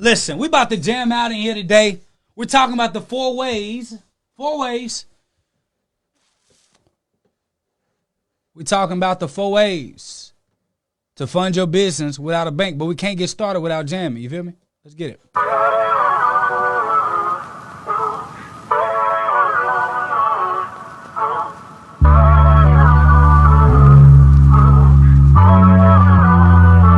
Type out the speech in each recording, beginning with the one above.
Listen, we about to jam out in here today. We're talking about the four ways. We're talking about the 4 ways to fund your business without a bank, but we can't get started without jamming. You feel me? Let's get it.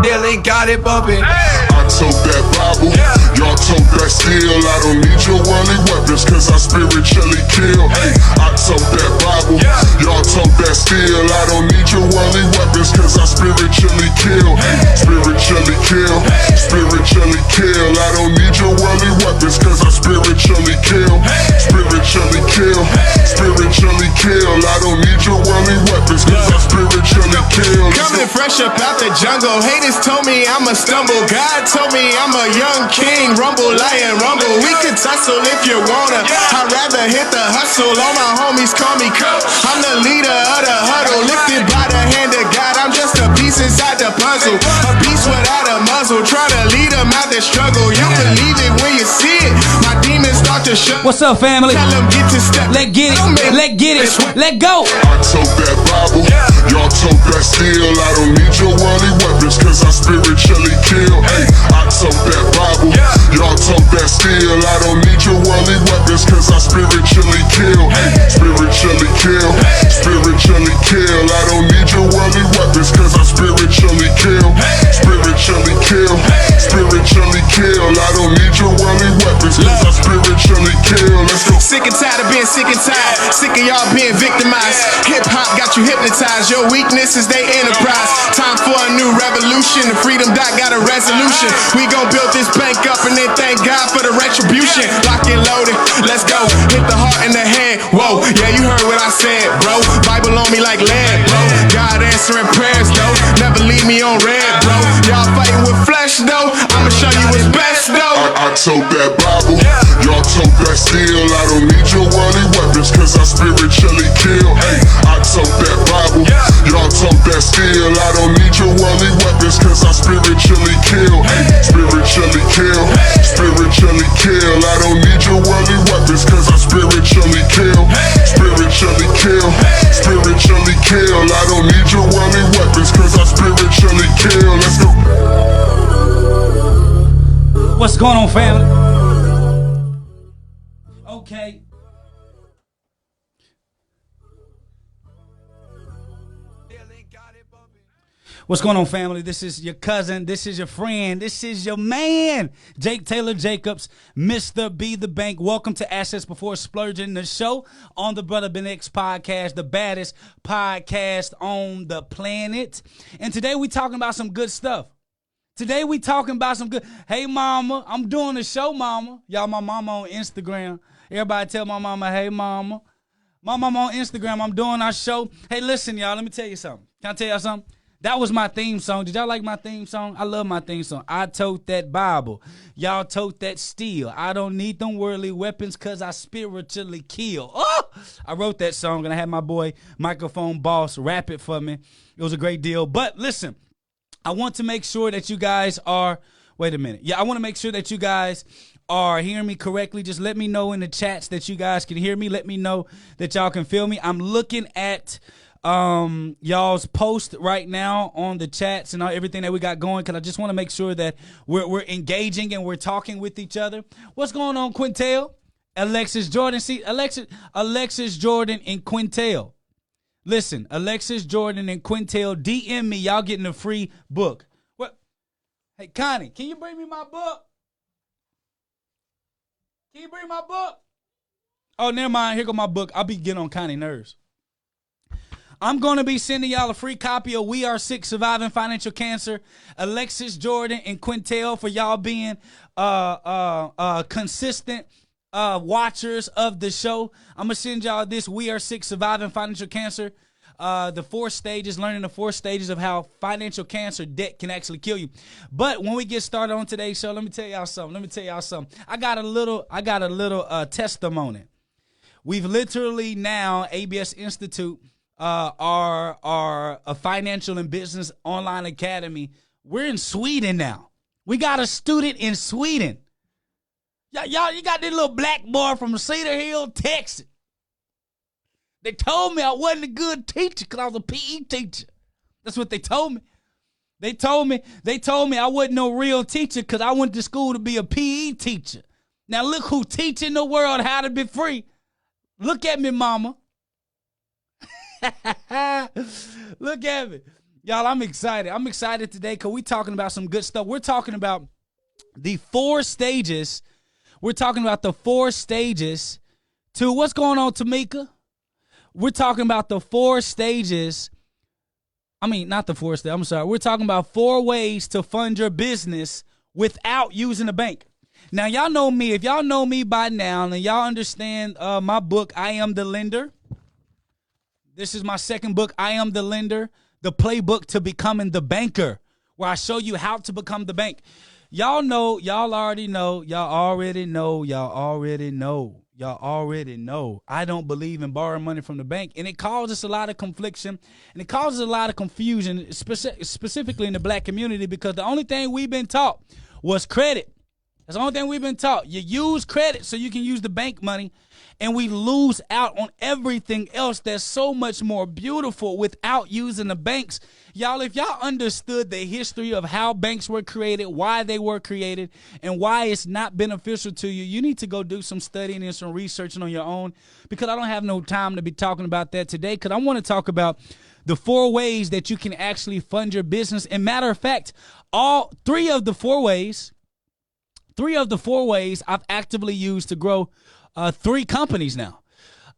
Nearly got it bumping. I told that Bible, y'all told that steel. I don't need your worldly weapons, cause I spiritually kill. Hey, I told that Bible, y'all told that steel. I don't need your worldly weapons, cause I spiritually kill. Spiritually kill, spiritually kill. I don't need your worldly weapons, cause I spiritually kill. Spiritually kill, spiritually kill. I don't need your worldly weapons, cause I spiritually kill. Coming fresh up out the jungle. Haters told me I'ma stumble. God told me I'm a young king. Rumble, lion, rumble. We could tussle if you wanna. I'd rather hit the hustle. All my homies call me Coach. I'm the leader of the huddle. Lifted by the hand of God. I'm just a piece inside the puzzle. A piece without a muzzle. Try to lead them out the struggle. You believe it when you see it. My demons start to shut. What's up, family? Tell them get to step. Let's get it. Let's get it. Let go. I told that Bible, y'all told that steel. I don't need your worldly weapons, cause I spiritually kill. Hey, I told that Bible, y'all told that steel. I don't need your worldly weapons, cause I spiritually kill. Spiritually kill, spiritually kill. I don't need your worldly weapons, cause I spiritually kill. Spiritually kill, spiritually kill. I don't need your worldly weapons, cause I spiritually kill. Let's go. Sick and tired of being sick and tired. Sick of y'all being victimized. Hip hop got you hypnotized. Your weakness is they enterprise. Time for a new revolution. The Freedom Dot got a resolution. We gon' build this bank up and then thank God for the retribution. Lock and loaded, let's go. Hit the heart and the head. Whoa, yeah, you heard what I said, bro. Bible on me like lead, bro. God answering prayers, though. Never leave me on red, bro. Y'all fighting with flesh, though. I'ma show you what's best, though. I told that Bible, y'all told that steel. I don't need your worldly weapons, cause I spiritually kill. Hey, I told that Bible, y'all told that steel. I don't need your worldly weapons, cause I spiritually kill. Spiritually kill, spiritually kill. I don't need your worldly weapons, cause I spiritually kill. Spiritually kill, spiritually kill. I don't need your worldly weapons, cause I spiritually kill. Let's go. What's going on, family? Okay. What's going on, family? This is your cousin. This is your friend. This is your man, Tayler Jacobs, Mr. Be the Bank. Welcome to Assets Before Splurging, the show on the Brother Ben X podcast, the baddest podcast on the planet. And today we talking about some good stuff. Hey, mama, I'm doing the show, mama. Y'all, my mama on Instagram. Everybody tell my mama, hey, mama. My mama on Instagram, I'm doing our show. Hey, listen, y'all, let me tell you something. Can I tell y'all something? That was my theme song. Did y'all like my theme song? I love my theme song. I told that Bible. Y'all told that steel. I don't need them worldly weapons because I spiritually kill. Oh! I wrote that song, and I had my boy, Microphone Boss, rap it for me. It was a great deal. But listen, I want to make sure that you guys are, wait a minute. Yeah, I want to make sure that you guys are hearing me correctly. Just let me know in the chats that you guys can hear me. Let me know that y'all can feel me. I'm looking at y'all's post right now on the chats and everything that we got going, because I just want to make sure that we're engaging and we're talking with each other. What's going on, Quintel? Alexis Jordan. See, Alexis Jordan and Quintel. Listen, Alexis Jordan and Quintel, DM me. Y'all getting a free book. What? Hey, Connie, can you bring me my book? Can you bring my book? Oh, never mind. Here go my book. I'll be getting on Connie's nerves. I'm going to be sending y'all a free copy of We Are Sick, Surviving Financial Cancer. Alexis Jordan and Quintel, for y'all being consistent watchers of the show. I'm going to send y'all this We Are Sick, Surviving Financial Cancer. The 4 stages, learning the 4 stages of how financial cancer debt can actually kill you. But when we get started on today's show, let me tell y'all something. I got a little testimony. We've literally now, ABS Institute, our financial and business online academy. We're in Sweden now. We got a student in Sweden. Y'all, you got this little black boy from Cedar Hill, Texas. They told me I wasn't a good teacher because I was a PE teacher. That's what they told me. They told me I wasn't no real teacher because I went to school to be a PE teacher. Now look who teaching the world how to be free. Look at me, mama. Look at me. Y'all, I'm excited. I'm excited today because we're talking about some good stuff. We're talking about the 4 stages. We're talking about the 4 stages to what's going on, Tamika? We're talking about the 4 stages. I mean, not the 4 stages. I'm sorry. We're talking about 4 ways to fund your business without using a bank. Now, y'all know me. If y'all know me by now and y'all understand my book, I Am the Lender. This is my second book, I Am the Lender, the playbook to becoming the banker, where I show you how to become the bank. Y'all know, y'all already know. I don't believe in borrowing money from the bank, and it causes a lot of confliction, and it causes a lot of confusion, specifically in the black community, because the only thing we've been taught was credit. That's the only thing we've been taught. You use credit so you can use the bank money, and we lose out on everything else that's so much more beautiful without using the banks. Y'all, if y'all understood the history of how banks were created, why they were created, and why it's not beneficial to you, you need to go do some studying and some researching on your own, because I don't have no time to be talking about that today, because I want to talk about the 4 ways that you can actually fund your business. And matter of fact, all 3 of the 4 ways I've actively used to grow 3 companies now.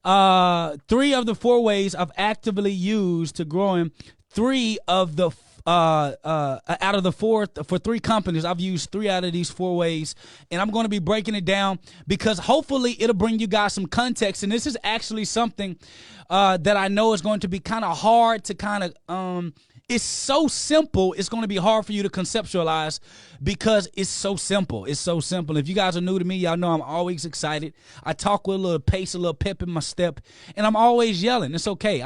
3 of the 4 ways I've actively used to growing 3 of the out of the 4 for 3 companies. I've used 3 out of these 4 ways, and I'm going to be breaking it down because hopefully it'll bring you guys some context. And this is actually something that I know is going to be kind of hard to kind of it's so simple, it's going to be hard for you to conceptualize because it's so simple. It's so simple. If you guys are new to me, y'all know I'm always excited. I talk with a little pace, a little pep in my step, and I'm always yelling. It's okay.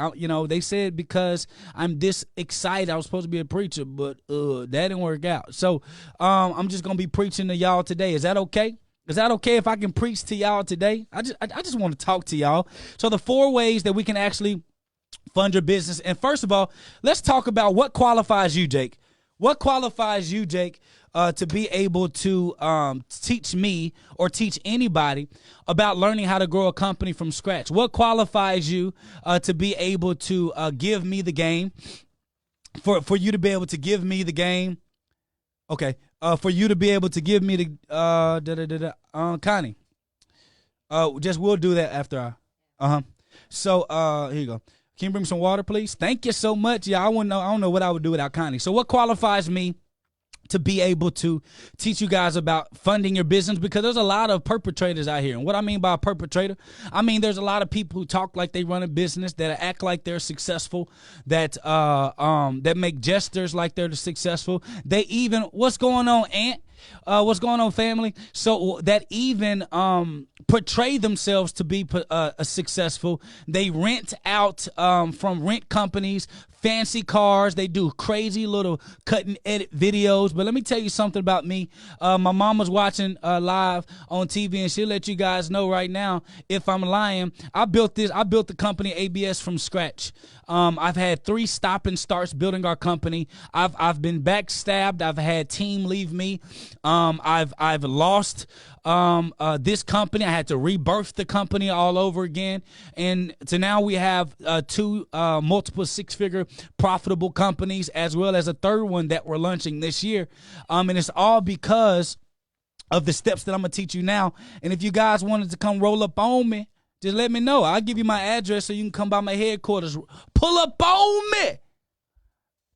They said because I'm this excited, I was supposed to be a preacher, but that didn't work out. So I'm just going to be preaching to y'all today. Is that okay? Is that okay if I can preach to y'all today? I just want to talk to y'all. So the 4 ways that we can actually fund your business. And first of all, let's talk about what qualifies you, Jake. What qualifies you, Jake, to be able to teach me or teach anybody about learning how to grow a company from scratch? What qualifies you to be able to give me the game? For you to be able to give me the game. Okay. For you to be able to give me the Connie. We'll do that after So here you go. Can you bring me some water, please? Thank you so much. Yeah, I don't know what I would do without Connie. So what qualifies me to be able to teach you guys about funding your business? Because there's a lot of perpetrators out here. And what I mean by a perpetrator, I mean there's a lot of people who talk like they run a business, that act like they're successful, that make gestures like they're successful. They even, what's going on, Aunt? What's going on, family? So that even portray themselves to be successful. They rent out from rent companies, fancy cars. They do crazy little cut and edit videos. But let me tell you something about me. My mom was watching live on TV, and she'll let you guys know right now if I'm lying. I built the company ABS from scratch. I've had 3 stop and starts building our company. I've been backstabbed. I've had team leave me. I've lost this company. I had to rebirth the company all over again. And so now we have 2 multiple 6-figure profitable companies, as well as a 3rd one that we're launching this year. And it's all because of the steps that I'm going to teach you now. And if you guys wanted to come roll up on me, just let me know. I'll give you my address so you can come by my headquarters. Pull up on me.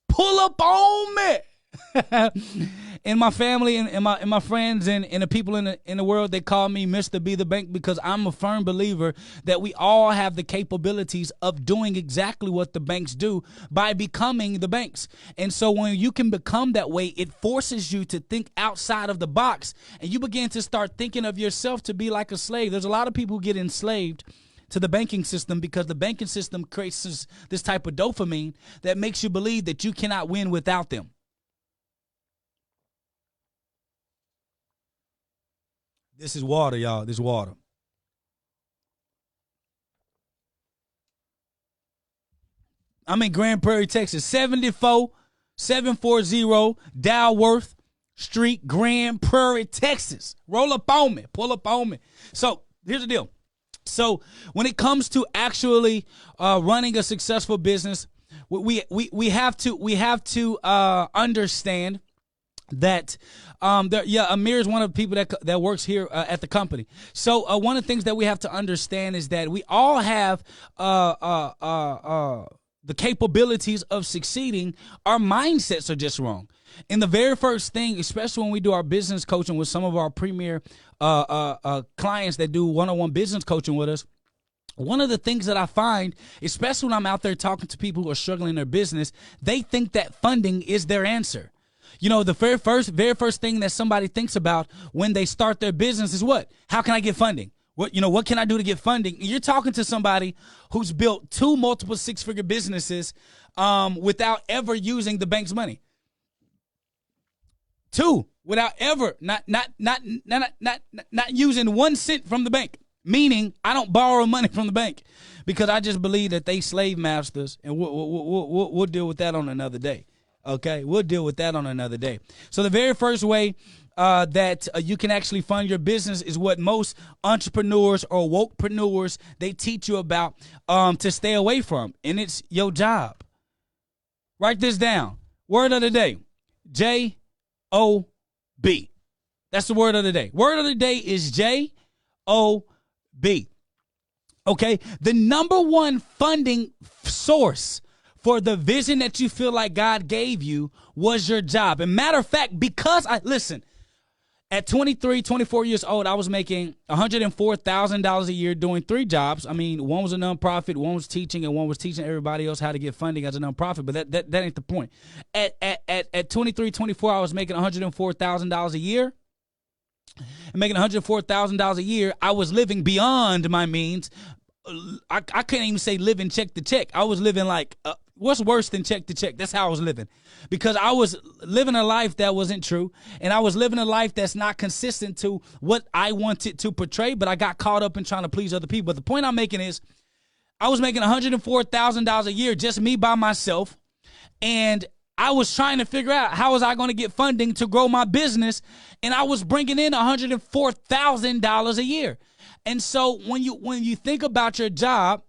Pull up on me. And my family and my friends and the people in the world, they call me Mr. Be the Bank, because I'm a firm believer that we all have the capabilities of doing exactly what the banks do by becoming the banks. And so when you can become that way, it forces you to think outside of the box, and you begin to start thinking of yourself to be like a slave. There's a lot of people who get enslaved to the banking system because the banking system creates this type of dopamine that makes you believe that you cannot win without them. This is water, y'all. This is water. I'm in Grand Prairie, Texas. 740 Dalworth Street, Grand Prairie, Texas. Roll up on me. Pull up on me. So here's the deal. So when it comes to actually running a successful business, we have to understand that Amir is one of the people that works here at the company. So one of the things that we have to understand is that we all have the capabilities of succeeding. Our mindsets are just wrong. And the very first thing, especially when we do our business coaching with some of our premier clients that do one-on-one business coaching with us, one of the things that I find, especially when I'm out there talking to people who are struggling in their business, they think that funding is their answer. You know, the very first thing that somebody thinks about when they start their business is what? How can I get funding? What can I do to get funding? You're talking to somebody who's built 2 multiple 6-figure businesses without ever using the bank's money. 2, without ever not using 1 cent from the bank. Meaning, I don't borrow money from the bank because I just believe that they slave masters, and we'll deal with that on another day. Okay, we'll deal with that on another day. So the very first way that you can actually fund your business is what most entrepreneurs or wokepreneurs, they teach you about to stay away from, and it's your job. Write this down. Word of the day, J-O-B. That's the word of the day. Word of the day is J-O-B. Okay, the number one funding source for the vision that you feel like God gave you was your job. And matter of fact, because at 23, 24 years old, I was making $104,000 a year doing 3 jobs. I mean, one was a nonprofit, one was teaching, and one was teaching everybody else how to get funding as a nonprofit. But that ain't the point. At 23, 24, I was making $104,000 a year. And making $104,000 a year, I was living beyond my means. I can't even say living check to check. I was living like, what's worse than check to check? That's how I was living. Because I was living a life that wasn't true. And I was living a life that's not consistent to what I wanted to portray. But I got caught up in trying to please other people. But the point I'm making is, I was making $104,000 a year, just me by myself. And I was trying to figure out how was I going to get funding to grow my business. And I was bringing in $104,000 a year. And so when you think about your job,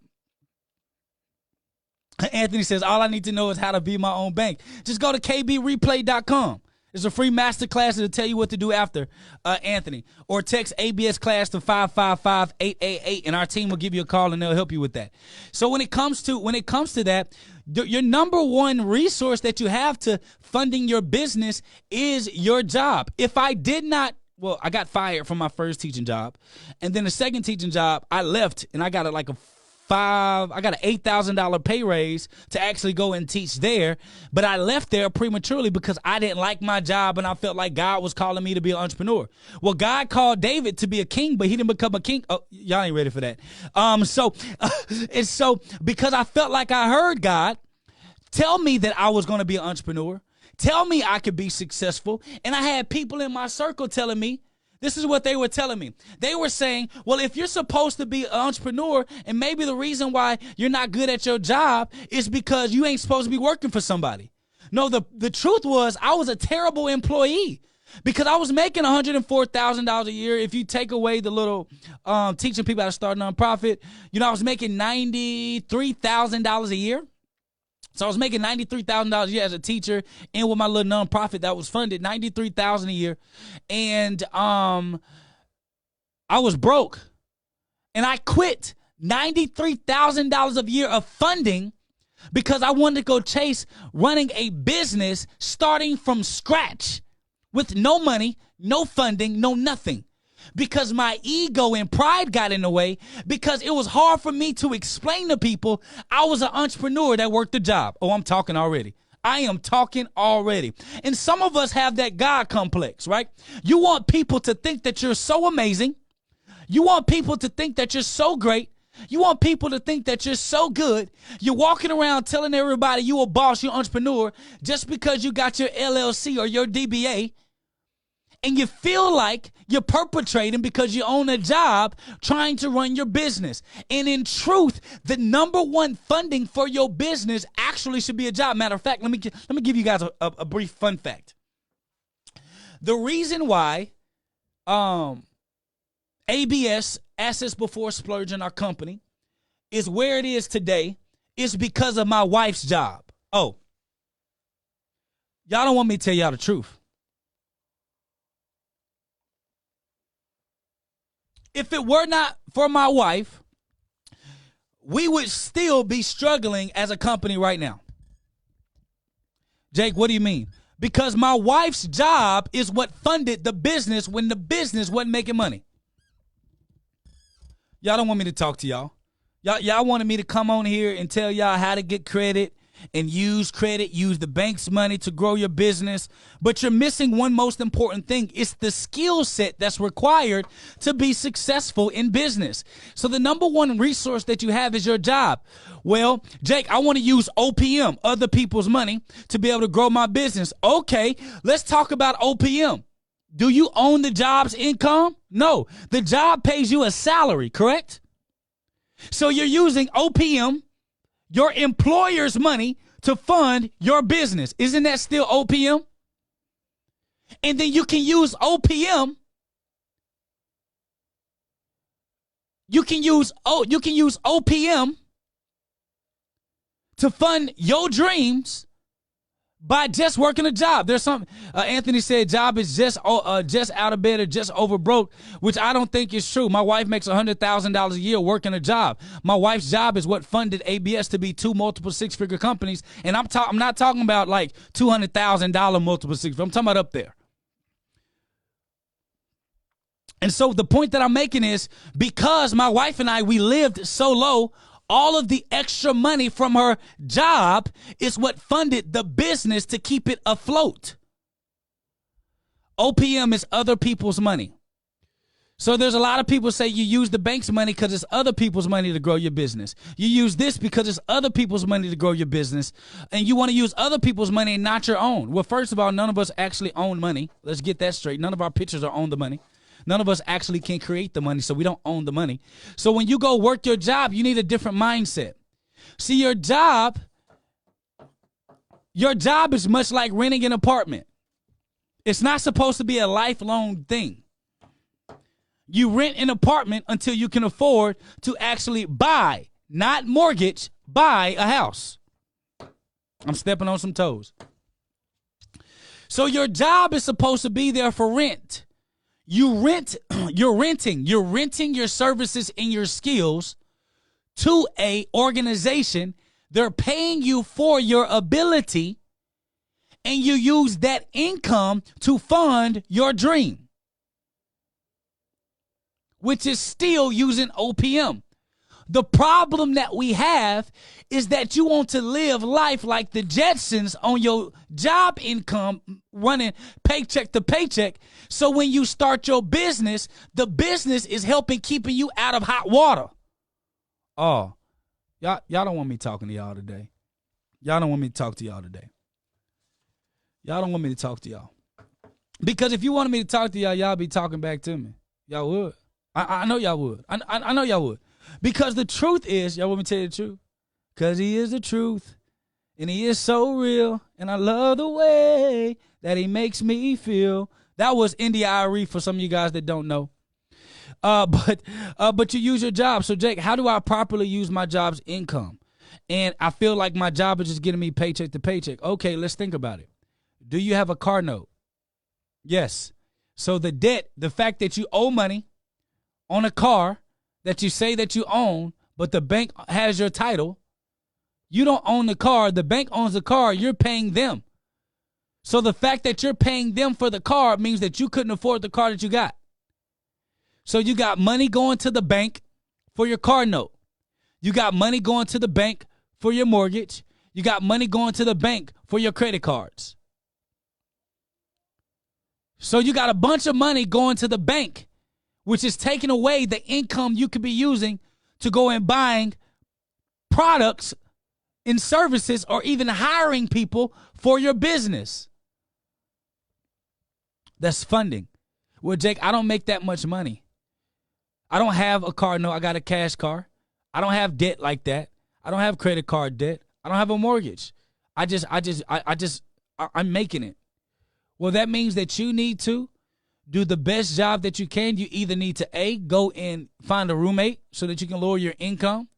Anthony says, all I need to know is how to be my own bank. Just go to kbreplay.com. There's a free masterclass that'll tell you what to do after, Anthony. Or text ABS class to 555-888, and our team will give you a call and they'll help you with that. So when it comes to that, your number one resource that you have to funding your business is your job. If I did not, well, I got fired from my first teaching job, and then the second teaching job, I left, and I got an $8,000 pay raise to actually go and teach there. But I left there prematurely because I didn't like my job and I felt like God was calling me to be an entrepreneur. Well, God called David to be a king, but he didn't become a king. Oh, y'all ain't ready for that. So because I felt like I heard God tell me that I was going to be an entrepreneur, tell me I could be successful. And I had people in my circle telling me, this is what they were telling me. They were saying, well, if you're supposed to be an entrepreneur and maybe the reason why you're not good at your job is because you ain't supposed to be working for somebody. No, the truth was I was a terrible employee because I was making $104,000 a year. If you take away the little teaching people how to start a nonprofit, I was making $93,000 a year. So I was making $93,000 a year as a teacher, and with my little nonprofit that was funded, $93,000 a year, and I was broke, and I quit $93,000 a year of funding because I wanted to go chase running a business starting from scratch with no money, no funding, no nothing. Because my ego and pride got in the way, because it was hard for me to explain to people I was an entrepreneur that worked a job. Oh, I'm talking already. I am talking already. And some of us have that God complex, right? You want people to think that you're so amazing. You want people to think that you're so great. You want people to think that you're so good. You're walking around telling everybody you a boss, you're an entrepreneur, just because you got your LLC or your DBA. and you feel like you're perpetrating because you own a job trying to run your business. And in truth, the number one funding for your business actually should be a job. Matter of fact, let me give you guys a brief fun fact. The reason why ABS, Assets Before Splurging, our company, is where it is today is because of my wife's job. Oh, y'all don't want me to tell y'all the truth. If it were not for my wife, we would still be struggling as a company right now. Jake, what do you mean? Because my wife's job is what funded the business when the business wasn't making money. Y'all don't want me to talk to y'all. Y'all wanted me to come on here and tell y'all how to get credit and use the bank's money to grow your business. But you're missing one most important thing. It's the skill set that's required to be successful in business. So the number one resource that you have is your job. Well, Jake, I want to use OPM, other people's money, to be able to grow my business. Okay, let's talk about OPM. Do you own the job's income? No. The job pays you a salary, correct? So you're using OPM, your employer's money, to fund your business. Isn't that still OPM? And then you can use OPM. You can use OPM to fund your dreams by just working a job. There's some, Anthony said job is just out of bed or just over broke, which I don't think is true. My wife makes $100,000 a year working a job. My wife's job is what funded ABS to be 2 multiple six-figure companies. And I'm not talking about like $200,000 multiple six-figure. I'm talking about up there. And so the point that I'm making is because my wife and I, we lived so low, all of the extra money from her job is what funded the business to keep it afloat. OPM is other people's money. So there's a lot of people say you use the bank's money because it's other people's money to grow your business. You use this because it's other people's money to grow your business. And you want to use other people's money and not your own. Well, first of all, none of us actually own money. Let's get that straight. None of our pictures are own the money. None of us actually can create the money, so we don't own the money. So when you go work your job, you need a different mindset. See, your job is much like renting an apartment. It's not supposed to be a lifelong thing. You rent an apartment until you can afford to actually buy, not mortgage, buy a house. I'm stepping on some toes. So your job is supposed to be there for rent. You're renting your services and your skills to a organization. They're paying you for your ability, and you use that income to fund your dream, which is still using OPM. The problem that we have is that you want to live life like the Jetsons on your job income, running paycheck to paycheck. So when you start your business, the business is helping keeping you out of hot water. Oh, y'all don't want me talking to y'all today. Y'all don't want me to talk to y'all today. Y'all don't want me to talk to y'all. Because if you wanted me to talk to y'all, y'all be talking back to me. Y'all would. I know y'all would. I know y'all would. Because the truth is, y'all want me to tell you the truth? Because he is the truth. And he is so real. And I love the way that he makes me feel. That was India.Arie for some of you guys that don't know. But you use your job. So, Jake, how do I properly use my job's income? And I feel like my job is just getting me paycheck to paycheck. Okay, let's think about it. Do you have a car note? Yes. So the debt, the fact that you owe money on a car that you say that you own, but the bank has your title. You don't own the car. The bank owns the car. You're paying them. So the fact that you're paying them for the car means that you couldn't afford the car that you got. So you got money going to the bank for your car note. You got money going to the bank for your mortgage. You got money going to the bank for your credit cards. So you got a bunch of money going to the bank, which is taking away the income you could be using to go and buying products and services or even hiring people for your business. That's funding. Well, Jake, I don't make that much money. I don't have a car. No, I got a cash car. I don't have debt like that. I don't have credit card debt. I don't have a mortgage. I'm making it. Well, that means that you need to do the best job that you can. You either need to go and find a roommate so that you can lower your income.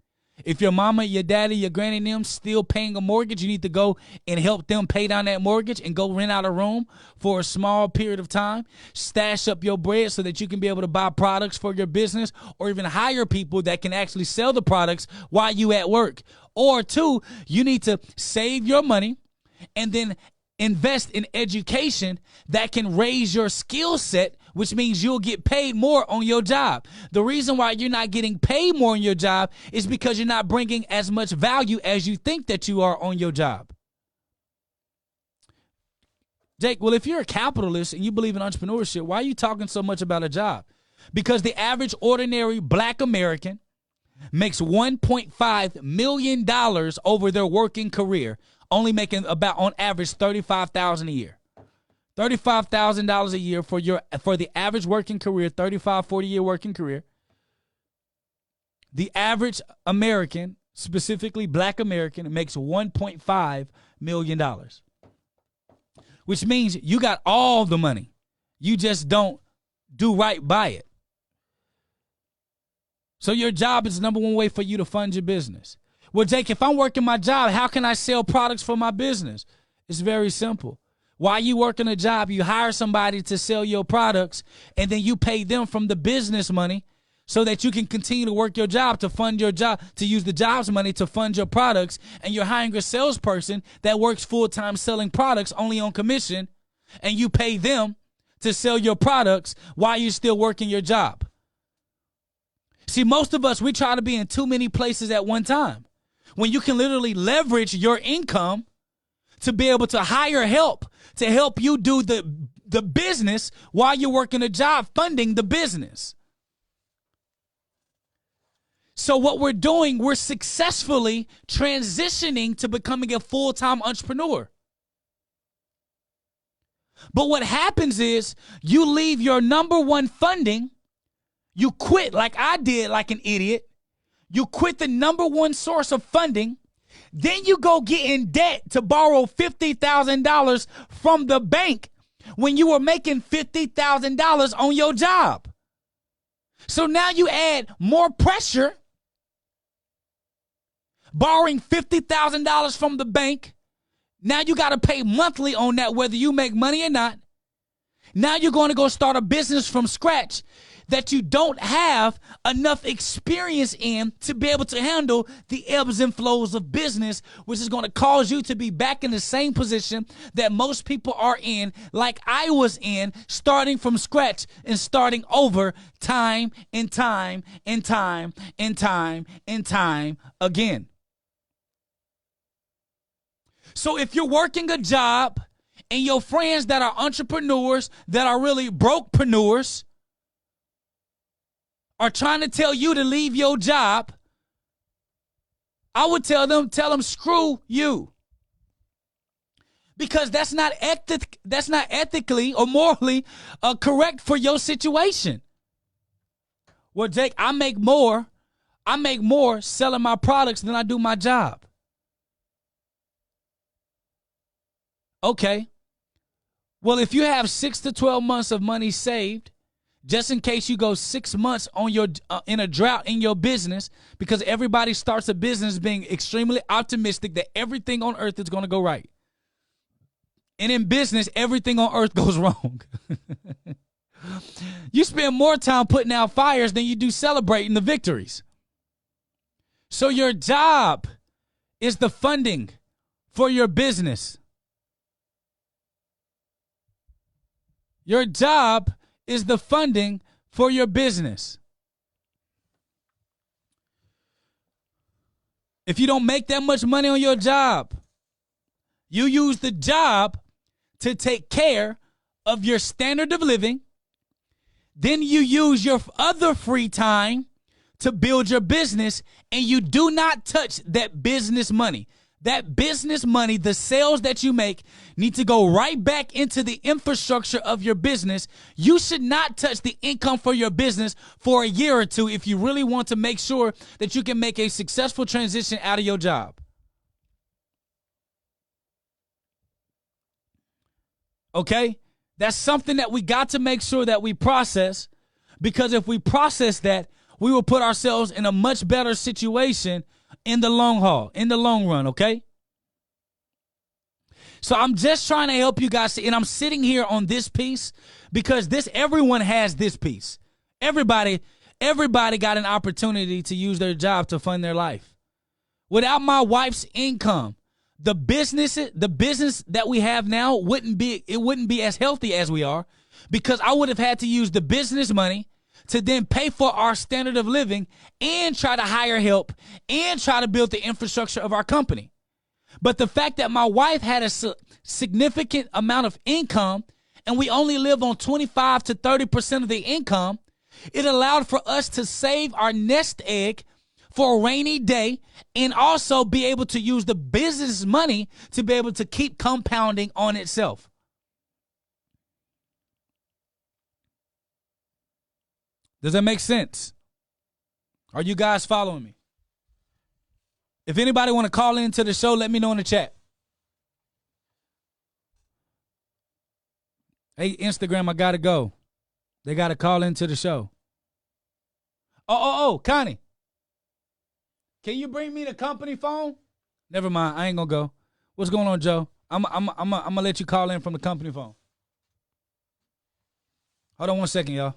If your mama, your daddy, your granny and them still paying a mortgage, you need to go and help them pay down that mortgage and go rent out a room for a small period of time. Stash up your bread so that you can be able to buy products for your business, or even hire people that can actually sell the products while you at work. Or two, you need to save your money and then invest in education that can raise your skill set, which means you'll get paid more on your job. The reason why you're not getting paid more on your job is because you're not bringing as much value as you think that you are on your job. Jake, well, if you're a capitalist and you believe in entrepreneurship, why are you talking so much about a job? Because the average ordinary black American makes $1.5 million over their working career, only making about, on average, $35,000 a year. $35,000 a year for the average working career, 35, 40-year working career. The average American, specifically black American, makes $1.5 million, which means you got all the money. You just don't do right by it. So your job is the number one way for you to fund your business. Well, Jake, if I'm working my job, how can I sell products for my business? It's very simple. While you working a job, you hire somebody to sell your products, and then you pay them from the business money so that you can continue to work your job, to fund your job, to use the job's money to fund your products. And you're hiring a salesperson that works full-time selling products only on commission, and you pay them to sell your products while you're still working your job. See, most of us, we try to be in too many places at one time, when you can literally leverage your income to be able to hire help to help you do the business while you're working a job funding the business. So what we're doing, we're successfully transitioning to becoming a full-time entrepreneur. But what happens is you leave your number one funding, you quit like I did, like an idiot. You quit the number one source of funding. Then you go get in debt to borrow $50,000 from the bank when you were making $50,000 on your job. So now you add more pressure, borrowing $50,000 from the bank. Now you got to pay monthly on that, whether you make money or not. Now you're going to go start a business from scratch that you don't have enough experience in to be able to handle the ebbs and flows of business, which is going to cause you to be back in the same position that most people are in, like I was in, starting from scratch and starting over time and time and time and time and time again. So if you're working a job and your friends that are entrepreneurs, that are really brokepreneurs, are trying to tell you to leave your job, I would tell them screw you. Because that's not ethically or morally correct for your situation. Well, Jake, I make more selling my products than I do my job. Okay. Well, if you have 6 to 12 months of money saved, just in case you go 6 months on your in a drought in your business, because everybody starts a business being extremely optimistic that everything on earth is going to go right. And in business, everything on earth goes wrong. You spend more time putting out fires than you do celebrating the victories. So your job is the funding for your business. Your job is the funding for your business. If you don't make that much money on your job, you use the job to take care of your standard of living. Then you use your other free time to build your business, and you do not touch that business money. That business money, the sales that you make, need to go right back into the infrastructure of your business. You should not touch the income for your business for a year or two if you really want to make sure that you can make a successful transition out of your job. Okay? That's something that we got to make sure that we process, because if we process that, we will put ourselves in a much better situation in the long haul, in the long run, okay? So I'm just trying to help you guys, and I'm sitting here on this piece because everyone has this piece. Everybody got an opportunity to use their job to fund their life. Without my wife's income, the business that we have now wouldn't be as healthy as we are, because I would have had to use the business money to then pay for our standard of living and try to hire help and try to build the infrastructure of our company. But the fact that my wife had a significant amount of income and we only live on 25 to 30% of the income, it allowed for us to save our nest egg for a rainy day and also be able to use the business money to be able to keep compounding on itself. Does that make sense? Are you guys following me? If anybody want to call into the show, let me know in the chat. Hey, Instagram, I got to go. They got to call into the show. Oh, Connie. Can you bring me the company phone? Never mind. I ain't going to go. What's going on, Joe? I'm going to let you call in from the company phone. Hold on 1 second, y'all.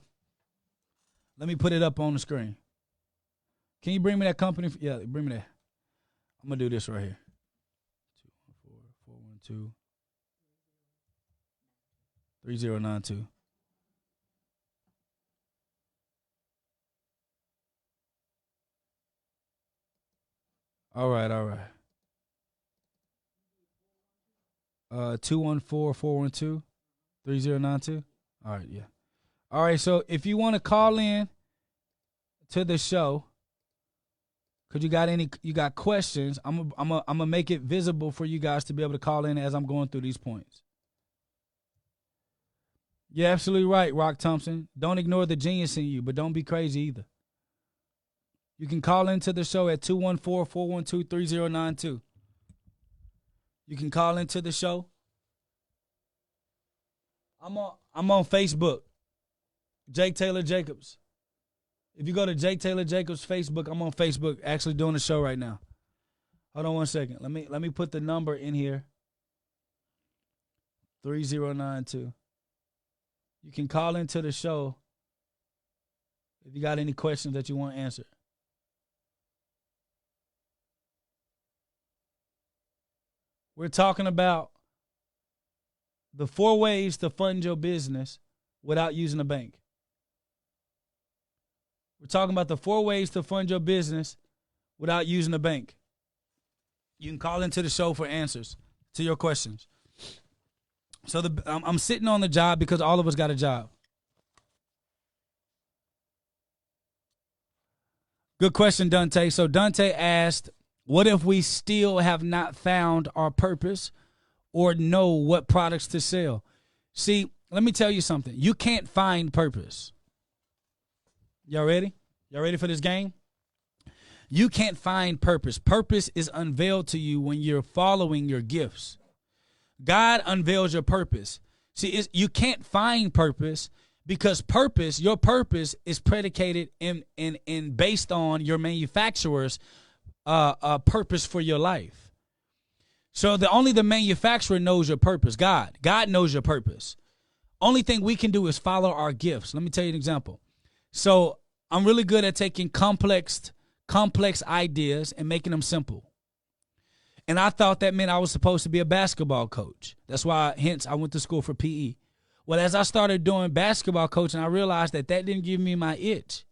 Let me put it up on the screen. Can you bring me that company? Yeah, bring me that. I'm going to do this right here. 214-412-3092. All right. 214-412-3092. All right, yeah. All right, so if you want to call in to the show, because you got questions, I'm gonna make it visible for you guys to be able to call in as I'm going through these points. You're absolutely right, Rock Thompson. Don't ignore the genius in you, but don't be crazy either. You can call into the show at 214-412-3092. You can call into the show. I'm on Facebook. Jake Tayler Jacobs. If you go to Jake Tayler Jacobs Facebook, I'm on Facebook actually doing the show right now. Hold on 1 second. Let me put the number in here. 3092. You can call into the show if you got any questions that you want answered. We're talking about the 4 ways to fund your business without using a bank. We're talking about the 4 ways to fund your business without using a bank. You can call into the show for answers to your questions. So I'm sitting on the job because all of us got a job. Good question, Dante. So Dante asked, what if we still have not found our purpose or know what products to sell? See, let me tell you something. You can't find purpose. Y'all ready? Y'all ready for this game? You can't find purpose. Purpose is unveiled to you when you're following your gifts. God unveils your purpose. See, you can't find purpose because your purpose is predicated in based on your manufacturer's purpose for your life. So only the manufacturer knows your purpose. God knows your purpose. Only thing we can do is follow our gifts. Let me tell you an example. So I'm really good at taking complex ideas and making them simple. And I thought that meant I was supposed to be a basketball coach. That's why, hence, I went to school for PE. Well, as I started doing basketball coaching, I realized that didn't give me my itch.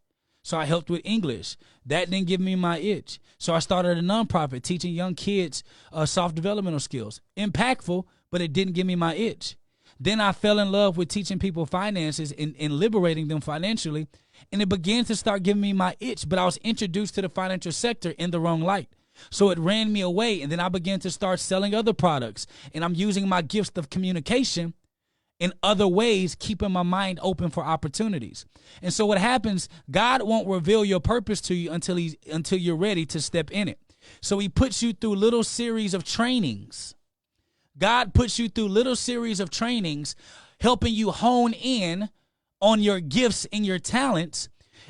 So I helped with English. That didn't give me my itch. So I started a nonprofit teaching young kids soft developmental skills. Impactful, but it didn't give me my itch. Then I fell in love with teaching people finances and liberating them financially. And it began to start giving me my itch, but I was introduced to the financial sector in the wrong light. So it ran me away. And then I began to start selling other products. And I'm using my gifts of communication in other ways, keeping my mind open for opportunities. And so what happens, God won't reveal your purpose to you until you're ready to step in it. So he puts you through little series of trainings. God puts you through little series of trainings, helping you hone in on your gifts and your talents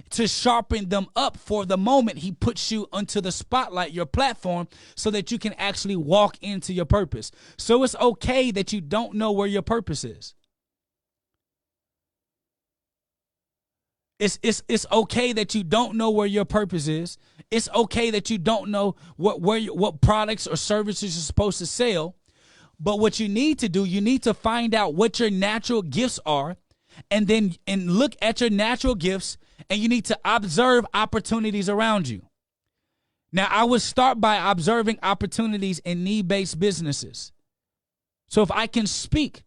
to sharpen them up for the moment he puts you onto the spotlight, your platform, so that you can actually walk into your purpose. So it's okay that you don't know where your purpose is. It's okay that you don't know where your purpose is. It's okay that you don't know what products or services you're supposed to sell. But what you need to do, you need to find out what your natural gifts are, and look at your natural gifts, and you need to observe opportunities around you. Now, I would start by observing opportunities in need-based businesses. So if I can speak,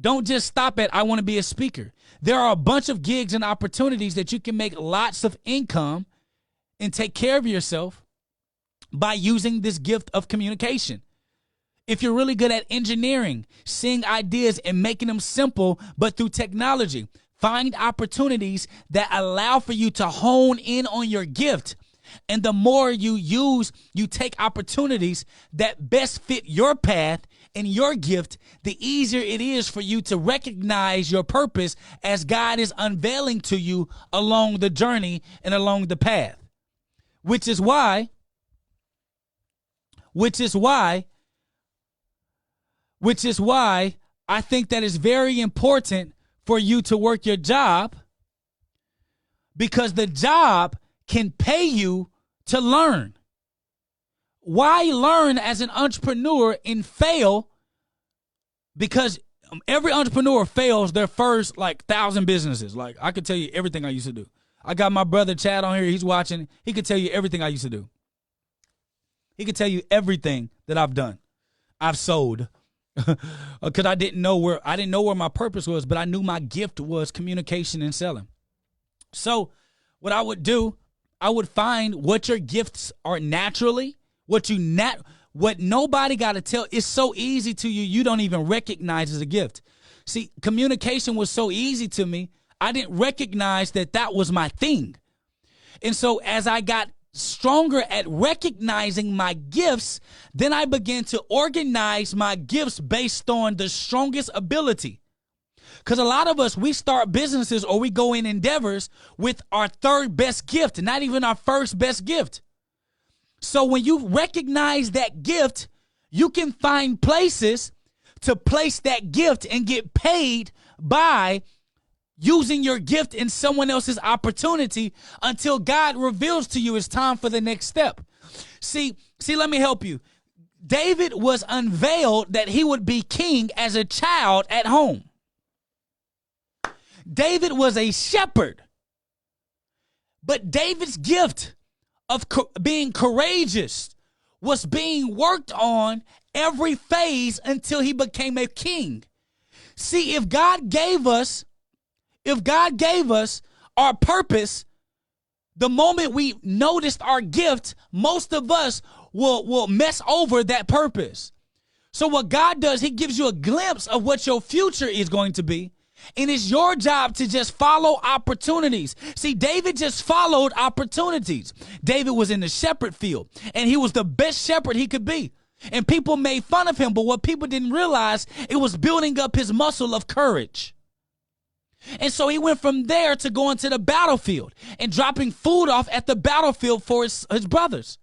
don't just stop at I want to be a speaker. There are a bunch of gigs and opportunities that you can make lots of income and take care of yourself by using this gift of communication. If you're really good at engineering, seeing ideas and making them simple, but through technology, find opportunities that allow for you to hone in on your gift. And the more you take opportunities that best fit your path and your gift, the easier it is for you to recognize your purpose as God is unveiling to you along the journey and along the path. Which is why I think that it's very important for you to work your job, because the job can pay you to learn. Why learn as an entrepreneur and fail? Because every entrepreneur fails their first 1,000 businesses. Like, I could tell you everything I used to do. I got my brother Chad on here. He's watching. He could tell you everything I used to do. He could tell you everything that I've done. I've sold. Because I didn't know where my purpose was, but I knew my gift was communication and selling. So what I would do, I would find what your gifts are naturally, what nobody got to tell. It's so easy to you, you don't even recognize as a gift. See, communication was so easy to me, I didn't recognize that was my thing. And so as I got stronger at recognizing my gifts, then I began to organize my gifts based on the strongest ability. Because a lot of us, we start businesses or we go in endeavors with our third best gift, not even our first best gift. So when you recognize that gift, you can find places to place that gift and get paid by using your gift in someone else's opportunity until God reveals to you it's time for the next step. See, let me help you. David was unveiled that he would be king as a child at home. David was a shepherd. But David's gift of being courageous was being worked on every phase until he became a king. See, if God gave us our purpose, the moment we noticed our gift, most of us will mess over that purpose. So what God does, he gives you a glimpse of what your future is going to be. And it's your job to just follow opportunities. See, David just followed opportunities. David was in the shepherd field, and he was the best shepherd he could be. And people made fun of him, but what people didn't realize, it was building up his muscle of courage. And so he went from there to going to the battlefield and dropping food off at the battlefield for his brothers.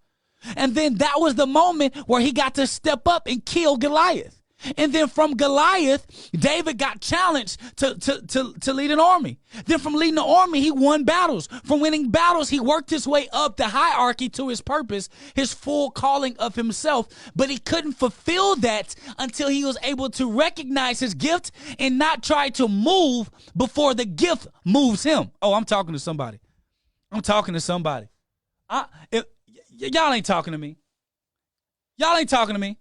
And then that was the moment where he got to step up and kill Goliath. And then from Goliath, David got challenged to lead an army. Then from leading the army, he won battles. From winning battles, he worked his way up the hierarchy to his purpose, his full calling of himself. But he couldn't fulfill that until he was able to recognize his gift and not try to move before the gift moves him. Oh, I'm talking to somebody. Y'all ain't talking to me. Y'all ain't talking to me.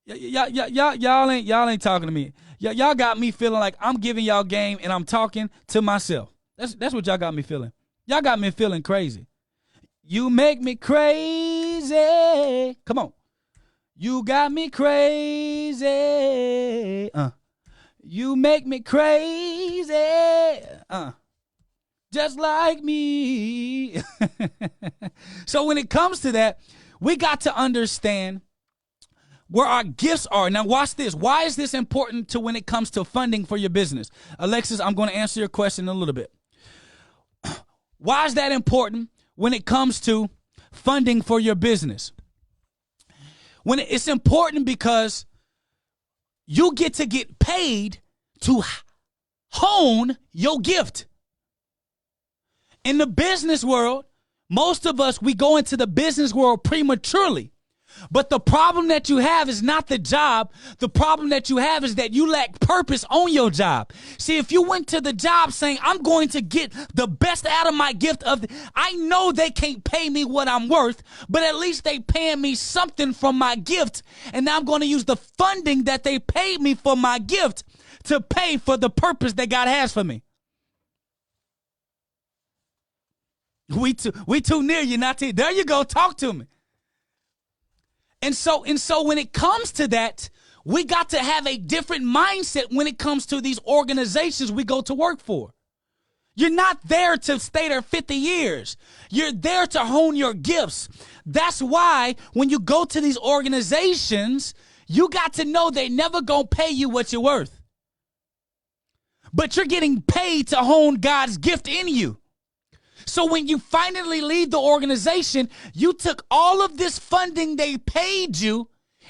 Y'all ain't talking to me. Y'all got me feeling like I'm giving y'all game and I'm talking to myself. That's what y'all got me feeling. Y'all got me feeling crazy. You make me crazy. crazy. Come on. You got me crazy. You make me crazy. Just like me. So when it comes to that, we got to understand where our gifts are. Now watch this. Why is this important to when it comes to funding for your business? Alexis, I'm going to answer your question in a little bit. Why is that important when it comes to funding for your business? It's important because you get to get paid to hone your gift. In the business world, most of us, we go into the business world prematurely. But the problem that you have is not the job. The problem that you have is that you lack purpose on your job. See, if you went to the job saying, I'm going to get the best out of my gift I know they can't pay me what I'm worth, but at least they paying me something from my gift. And now I'm going to use the funding that they paid me for my gift to pay for the purpose that God has for me. We too near you, not to you. There you go. Talk to me. And so when it comes to that, we got to have a different mindset when it comes to these organizations we go to work for. You're not there to stay there 50 years. You're there to hone your gifts. That's why when you go to these organizations, you got to know they never gonna pay you what you're worth. But you're getting paid to hone God's gift in you. So when you finally leave the organization, you took all of this funding they paid you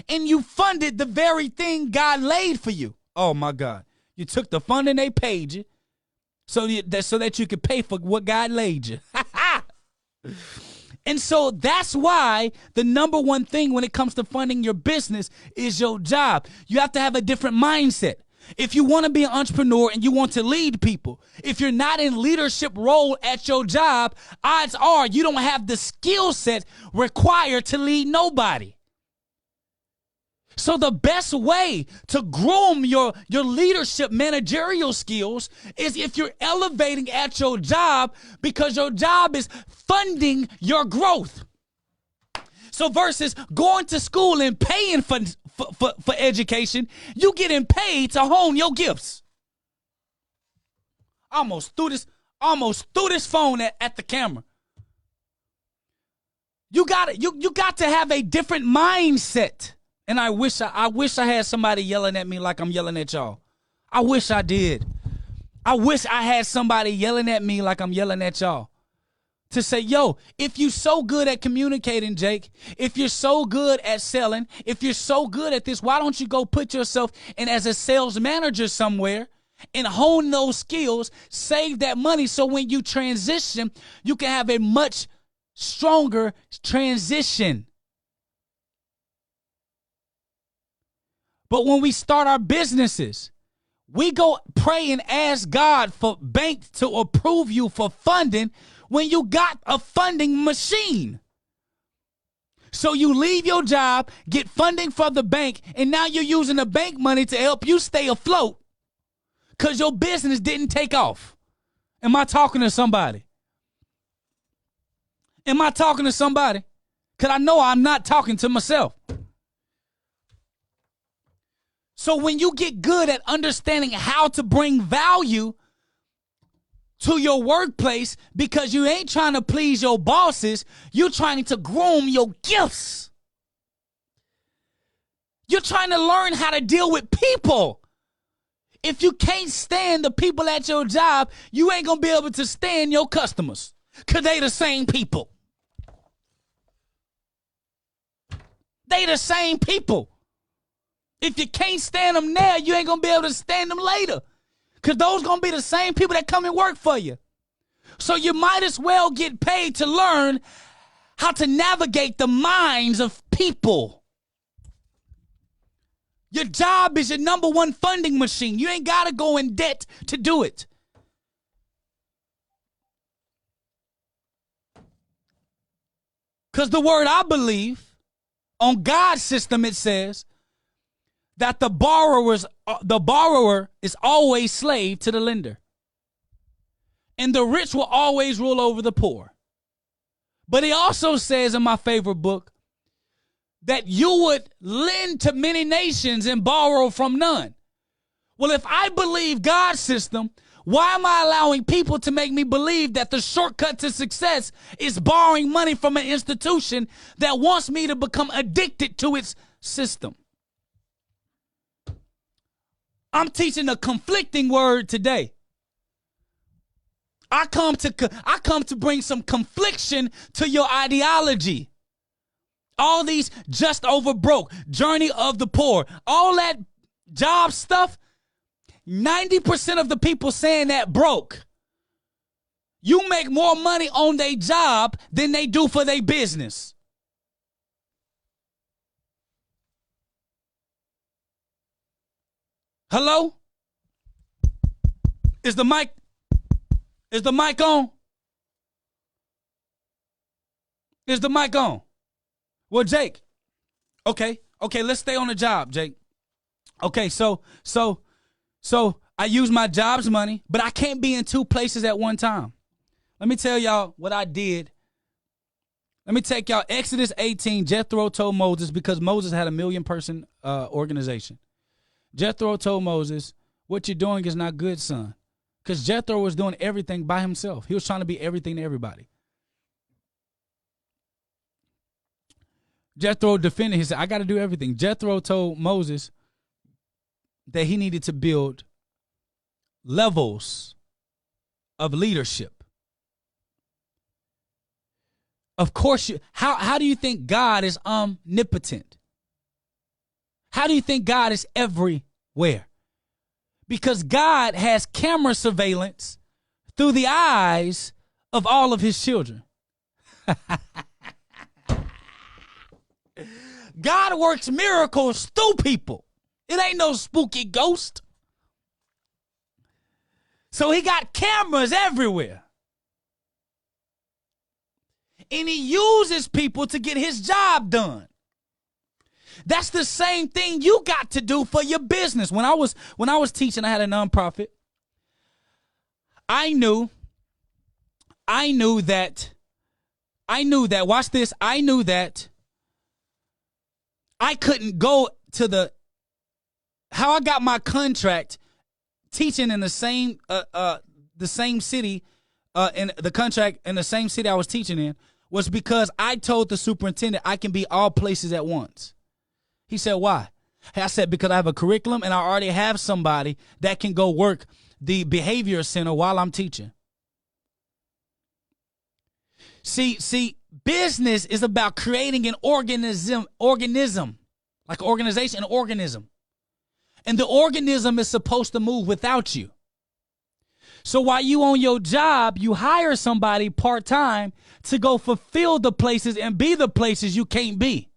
and you funded the very thing God laid for you. Oh, my God. You took the funding they paid you so that you could pay for what God laid you. And so that's why the number one thing when it comes to funding your business is your job. You have to have a different mindset. If you want to be an entrepreneur and you want to lead people, if you're not in leadership role at your job, odds are you don't have the skill set required to lead nobody. So the best way to groom your leadership managerial skills is if you're elevating at your job, because your job is funding your growth. So versus going to school and paying for education, you getting paid to hone your gifts. Almost threw this phone at the camera. You got to have a different mindset. And I wish I had somebody yelling at me like I'm yelling at y'all. I wish I did. I wish I had somebody yelling at me like I'm yelling at y'all. To say, yo, if you're so good at communicating, Jake, if you're so good at selling, if you're so good at this, why don't you go put yourself in as a sales manager somewhere and hone those skills, save that money so when you transition, you can have a much stronger transition. But when we start our businesses, we go pray and ask God for bank to approve you for funding when you got a funding machine. So you leave your job, get funding for the bank, and now you're using the bank money to help you stay afloat because your business didn't take off. Am I talking to somebody? Am I talking to somebody? Because I know I'm not talking to myself. So when you get good at understanding how to bring value to your workplace, because you ain't trying to please your bosses, you're trying to groom your gifts. You're trying to learn how to deal with people. If you can't stand the people at your job, you ain't going to be able to stand your customers because they the same people. They the same people. If you can't stand them now, you ain't going to be able to stand them later. Because those going to be the same people that come and work for you. So you might as well get paid to learn how to navigate the minds of people. Your job is your number one funding machine. You ain't got to go in debt to do it. Because the word I believe, on God's system, it says that the borrower is always slave to the lender. And the rich will always rule over the poor. But he also says in my favorite book, that you would lend to many nations and borrow from none. Well, if I believe God's system, why am I allowing people to make me believe that the shortcut to success is borrowing money from an institution that wants me to become addicted to its system? I'm teaching a conflicting word today. I come to bring some confliction to your ideology. All these just over broke, journey of the poor, all that job stuff, 90% of the people saying that broke. You make more money on their job than they do for their business. Hello? Is the mic on? Is the mic on? Well, Jake. Okay, let's stay on the job, Jake. Okay, so I use my job's money, but I can't be in two places at one time. Let me tell y'all what I did. Let me take y'all Exodus 18. Jethro told Moses, because Moses had a 1 million person organization. Jethro told Moses, what you're doing is not good, son. Because Jethro was doing everything by himself. He was trying to be everything to everybody. Jethro defended. He said, I got to do everything. Jethro told Moses that he needed to build levels of leadership. Of course, how do you think God is omnipotent? How do you think God is everywhere? Because God has camera surveillance through the eyes of all of his children. God works miracles through people. It ain't no spooky ghost. So he got cameras everywhere. And he uses people to get his job done. That's the same thing you got to do for your business. When I was teaching, I had a nonprofit. I knew that, watch this, I knew that I couldn't go to how I got my contract teaching in the same city, in the contract in the same city I was teaching in, was because I told the superintendent I can be all places at once. He said, why? I said, because I have a curriculum and I already have somebody that can go work the behavior center while I'm teaching. See, business is about creating an organism, like an organization, an organism. And the organism is supposed to move without you. So while you on your job, you hire somebody part-time to go fulfill the places and be the places you can't be.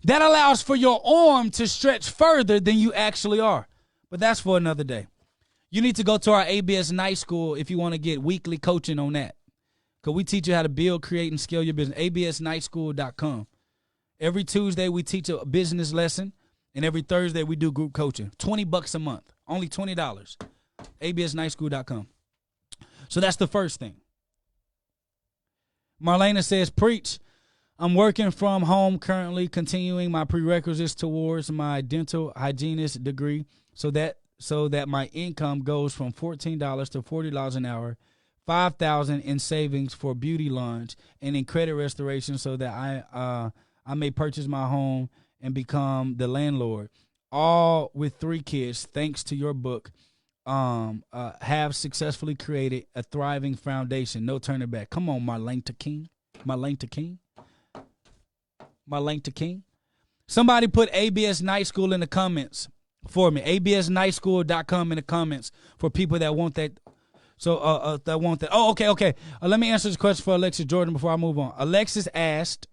That allows for your arm to stretch further than you actually are. But that's for another day. You need to go to our ABS Night School if you want to get weekly coaching on that. Because we teach you how to build, create, and scale your business. absnightschool.com. Every Tuesday we teach a business lesson. And every Thursday we do group coaching. $20 a month. Only $20. absnightschool.com. So that's the first thing. Marlena says, preach. I'm working from home currently, continuing my prerequisites towards my dental hygienist degree so that my income goes from $14 to $40 an hour, $5,000 in savings for beauty lunch and in credit restoration so that I may purchase my home and become the landlord. All with 3 kids, thanks to your book, have successfully created a thriving foundation. No turning back. Come on, Marlena King. Marlena King. Marlena King. Somebody put ABS Night School in the comments for me. absnightschool.com in the comments for people that want that. So that want that. Oh, okay. Let me answer this question for Alexis Jordan before I move on. Alexis asked,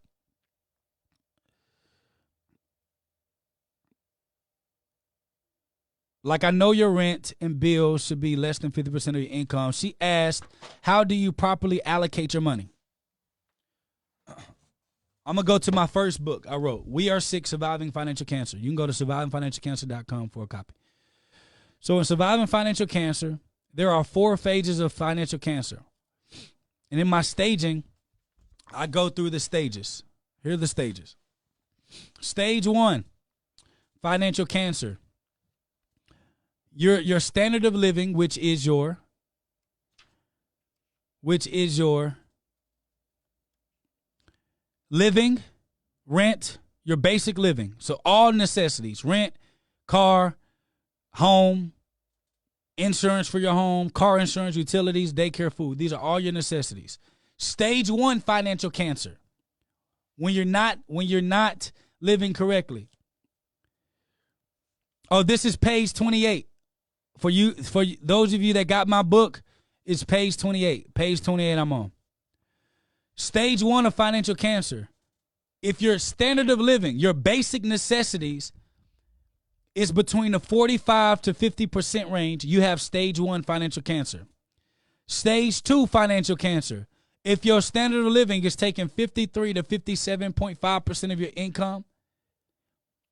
like, I know your rent and bills should be less than 50% of your income. She asked, how do you properly allocate your money? I'm going to go to my first book I wrote, We Are Sick, Surviving Financial Cancer. You can go to survivingfinancialcancer.com for a copy. So in Surviving Financial Cancer, there are 4 phases of financial cancer. And in my staging, I go through the stages. Here are the stages. Stage 1, financial cancer. Your standard of living, which is your living, rent, your basic living. So all necessities, rent, car, home, insurance for your home, car insurance, utilities, daycare, food. These are all your necessities. Stage 1, financial cancer. When you're not living correctly. Oh, this is page 28. For those of you that got my book, it's page 28. Page 28 I'm on. Stage 1 of financial cancer. If your standard of living, your basic necessities is between the 45 to 50% range, you have stage 1 financial cancer. Stage 2 financial cancer. If your standard of living is taking 53 to 57.5% of your income,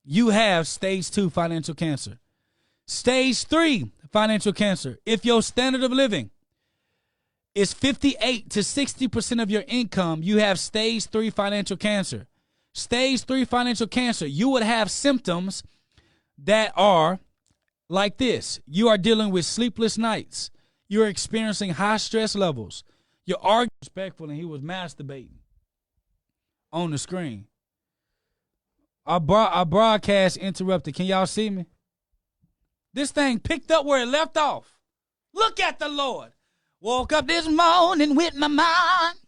you have stage 2 financial cancer. Stage 3 financial cancer. If your standard of living is 58 to 60% of your income, you have stage 3 financial cancer. Stage 3 financial cancer, you would have symptoms that are like this. You are dealing with sleepless nights. You're experiencing high stress levels. You're arguing respectful, and he was masturbating on the screen. Our broadcast interrupted. Can y'all see me? This thing picked up where it left off. Look at the Lord. Woke up this morning with my mind.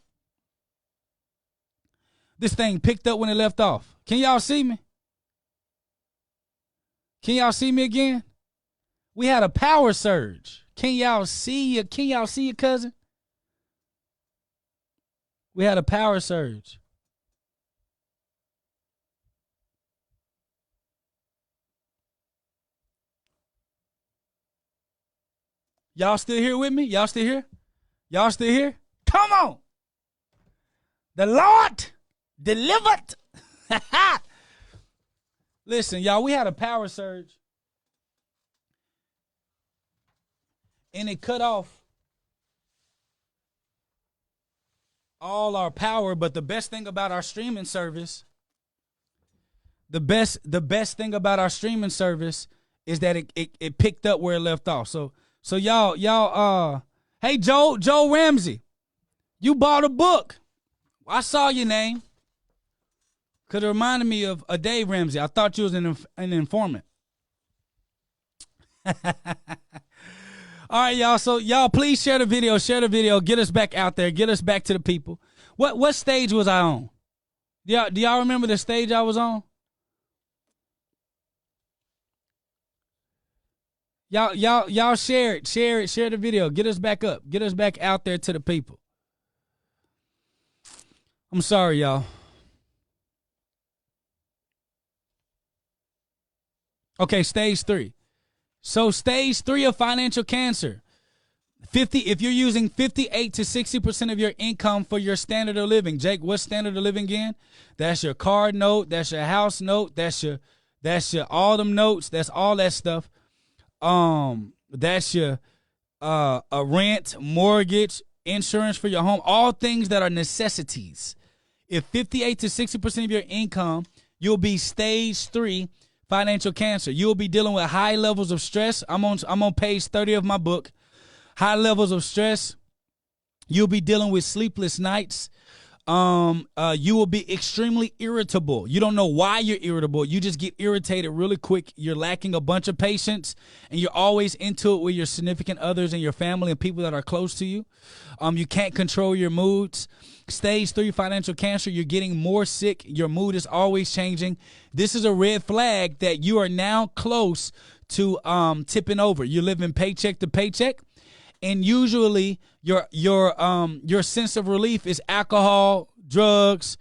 This thing picked up when it left off. Can y'all see me? Can y'all see me again? We had a power surge. Can y'all see your cousin? We had a power surge. Y'all still here with me? Y'all still here? Y'all still here? Come on. The Lord delivered. Listen, y'all, we had a power surge. And it cut off all our power, but the best thing about our streaming service, the best thing about our streaming service is that it picked up where it left off. So y'all, hey, Joe Ramsey, you bought a book. I saw your name. Could it reminded me of a Dave Ramsey. I thought you was an informant. All right, y'all. So y'all, please share the video. Share the video. Get us back out there. Get us back to the people. What stage was I on? Do y'all remember the stage I was on? Y'all share it. Share the video. Get us back up. Get us back out there to the people. I'm sorry, y'all. Okay, stage 3. So stage 3 of financial cancer. If you're using 58 to 60% of your income for your standard of living. Jake, what's standard of living again? That's your car note, that's your house note, that's your all them notes, that's all that stuff. That's your a rent, mortgage, insurance for your home, all things that are necessities. If 58 to 60% of your income, you'll be stage 3 financial cancer. You'll be dealing with high levels of stress. I'm on page 30 of my book. High levels of stress. You'll be dealing with sleepless nights. You will be extremely irritable. You don't know why you're irritable. You just get irritated really quick. You're lacking a bunch of patience, and you're always into it with your significant others and your family and people that are close to you. You can't control your moods. Stage 3 financial cancer, you're getting more sick. Your mood is always changing. This is a red flag that you are now close to tipping over. You're living paycheck to paycheck. And usually your sense of relief is alcohol, drugs,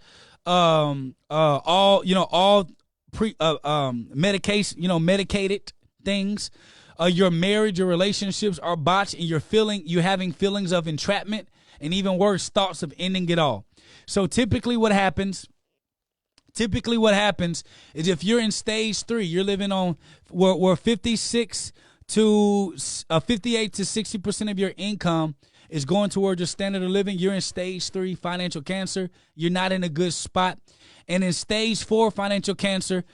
medication, medicated things. Your marriage, your relationships are botched, and you're having feelings of entrapment, and even worse, thoughts of ending it all. So typically what happens is if you're in stage 3, you're living on where 56 to 58 to 60% of your income is going toward your standard of living. You're in stage 3 financial cancer. You're not in a good spot. And in stage 4 financial cancer,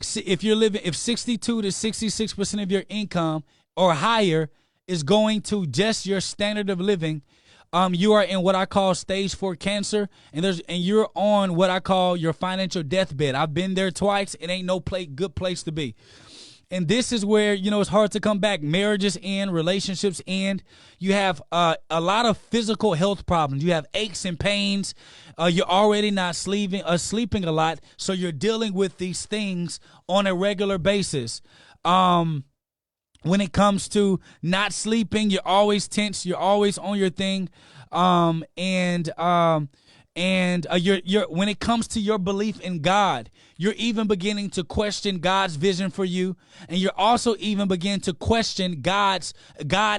if 62 to 66% of your income or higher is going to just your standard of living, you are in what I call stage 4 cancer, and you're on what I call your financial deathbed. I've been there twice. It ain't no good place to be. And this is where, it's hard to come back. Marriages end, relationships end. You have a lot of physical health problems. You have aches and pains. You're already not sleeping a lot, so you're dealing with these things on a regular basis. When it comes to not sleeping, you're always tense. You're always on your thing. You're when it comes to your belief in God, you're even beginning to question God's vision for you, and you're also even beginning to question God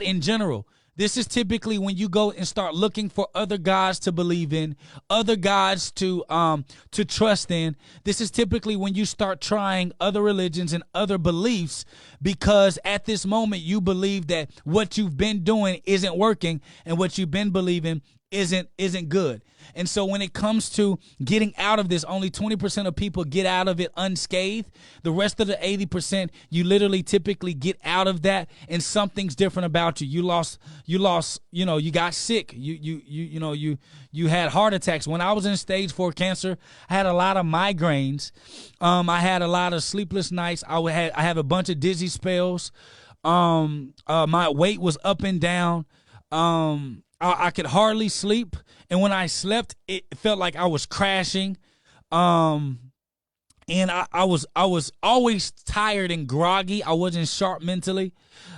in general. This is typically when you go and start looking for other gods to believe in, other gods to trust in. This is typically when you start trying other religions and other beliefs, because at this moment you believe that what you've been doing isn't working and what you've been believing isn't good. And so when it comes to getting out of this, only 20% of people get out of it unscathed. The rest of the 80%, you literally typically get out of that and something's different about you. You got sick. You had heart attacks. When I was in stage 4 cancer, I had a lot of migraines. I had a lot of sleepless nights. I had a bunch of dizzy spells. My weight was up and down. I could hardly sleep, and when I slept, it felt like I was crashing. And I was always tired and groggy. I wasn't sharp mentally.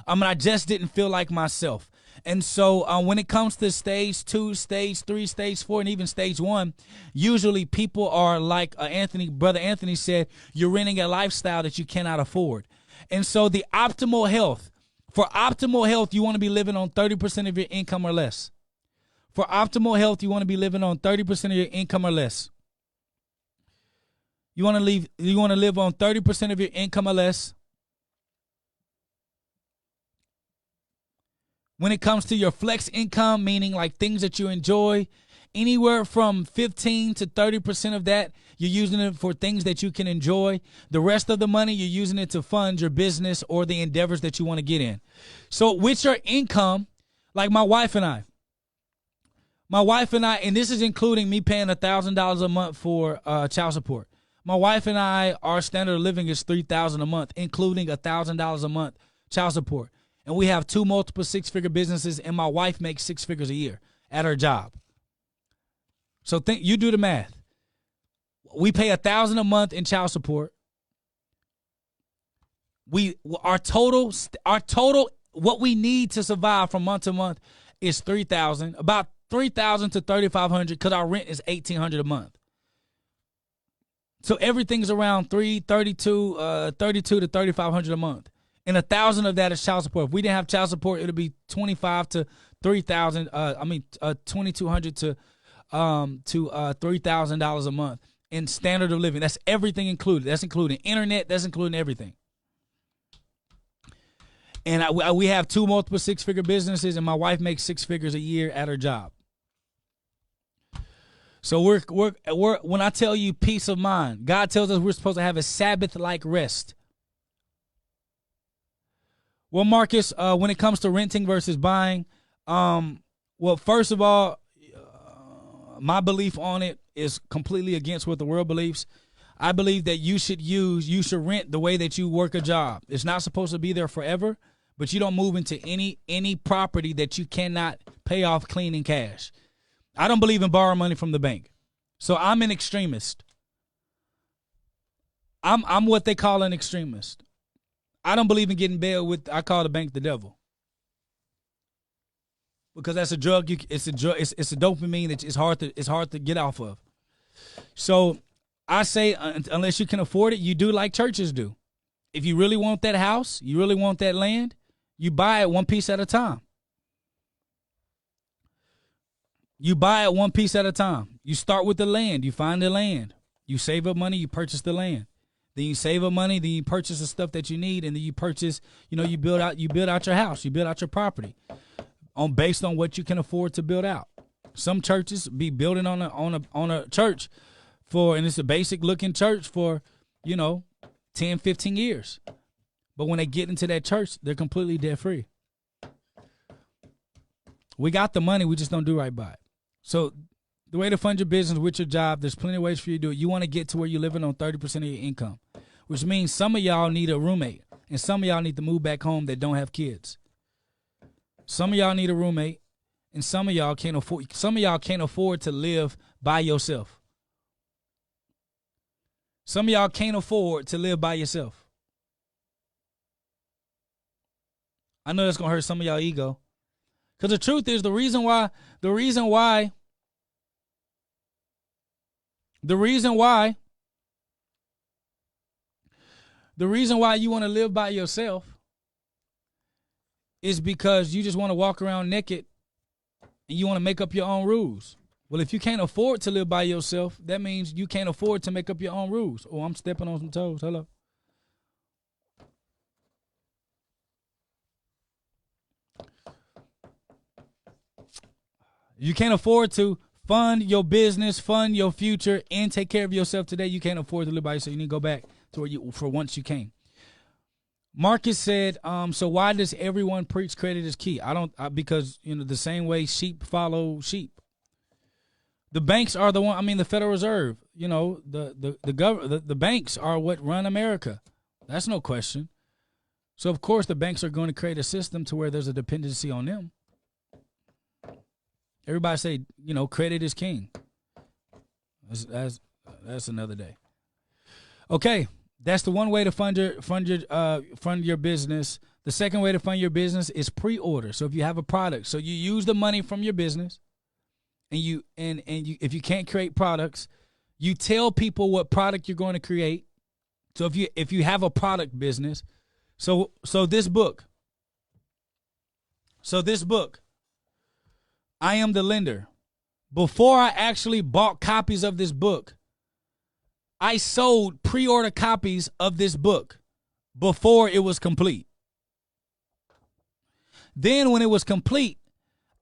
I just didn't feel like myself. And so when it comes to stage 2, stage 3, stage 4, and even stage 1, usually people are like Brother Anthony said, you're renting a lifestyle that you cannot afford. And so for optimal health, you want to be living on 30% of your income or less. For optimal health, you want to be living on 30% of your income or less. You want to live on 30% of your income or less. When it comes to your flex income, meaning like things that you enjoy, anywhere from 15 to 30% of that, you're using it for things that you can enjoy. The rest of the money, you're using it to fund your business or the endeavors that you want to get in. So with your income, like my wife and I, and this is including me paying $1,000 a month for child support. My wife and I, our standard of living is $3,000 a month, including $1,000 a month child support. And we have 2 multiple 6-figure businesses, and my wife makes 6 figures a year at her job. So you do the math. We pay $1,000 a month in child support. Our total what we need to survive from month to month is $3,000, about $3,000 to $3,500, because our rent is $1,800 a month. So everything's around $32 to $3,500 a month, and $1,000 of that is child support. If we didn't have child support, it'll be $2,500 to $3,000. $2,200 to $3,000 a month in standard of living. That's everything included. That's including internet. That's including everything. And we have 2 multiple 6-figure businesses, and my wife makes 6 figures a year at her job. So we're when I tell you peace of mind, God tells us we're supposed to have a Sabbath-like rest. Well, Marcus, when it comes to renting versus buying, well, first of all, my belief on it is completely against what the world believes. I believe that you should rent the way that you work a job. It's not supposed to be there forever, but you don't move into any property that you cannot pay off clean in cash. I don't believe in borrowing money from the bank. So I'm an extremist. I'm what they call an extremist. I don't believe in getting bailed with. I call the bank the devil. Because that's a drug. It's a dopamine that it's hard to get off of. So I say, unless you can afford it, you do like churches do. If you really want that house, you really want that land, you buy it one piece at a time. You buy it one piece at a time. You start with the land. You find the land. You save up money. You purchase the land. Then you save up money. Then you purchase the stuff that you need, and then you purchase. You build out your house. You build out your property. based on what you can afford to build out. Some churches be building on a church and it's a basic looking church for, 10, 15 years. But when they get into that church, they're completely debt free. We got the money, we just don't do right by it. So the way to fund your business with your job, there's plenty of ways for you to do it. You want to get to where you're living on 30% of your income, which means some of y'all need a roommate, and some of y'all need to move back home that don't have kids. Some of y'all need a roommate, and some of y'all can't afford to live by yourself. Some of y'all can't afford to live by yourself. I know that's gonna hurt some of y'all ego. Because the truth is, the reason why you want to live by yourself is because you just want to walk around naked and you want to make up your own rules. Well, if you can't afford to live by yourself, that means you can't afford to make up your own rules. Oh, I'm stepping on some toes. Hello. You can't afford to fund your business, fund your future, and take care of yourself today. You can't afford to live by yourself. You need to go back to where for once you came. Marcus said, so why does everyone preach credit is key? Because, the same way sheep follow sheep. The banks are the Federal Reserve, the banks are what run America. That's no question. So, of course, the banks are going to create a system to where there's a dependency on them. Everybody say, credit is king. That's another day. Okay, that's the one way to fund your business. The second way to fund your business is pre-order. So if you have a product, so you use the money from your business, and you if you can't create products, you tell people what product you're going to create. So if you have a product business, so this book. I Am the Lender. Before I actually bought copies of this book, I sold pre-order copies of this book before it was complete. Then when it was complete,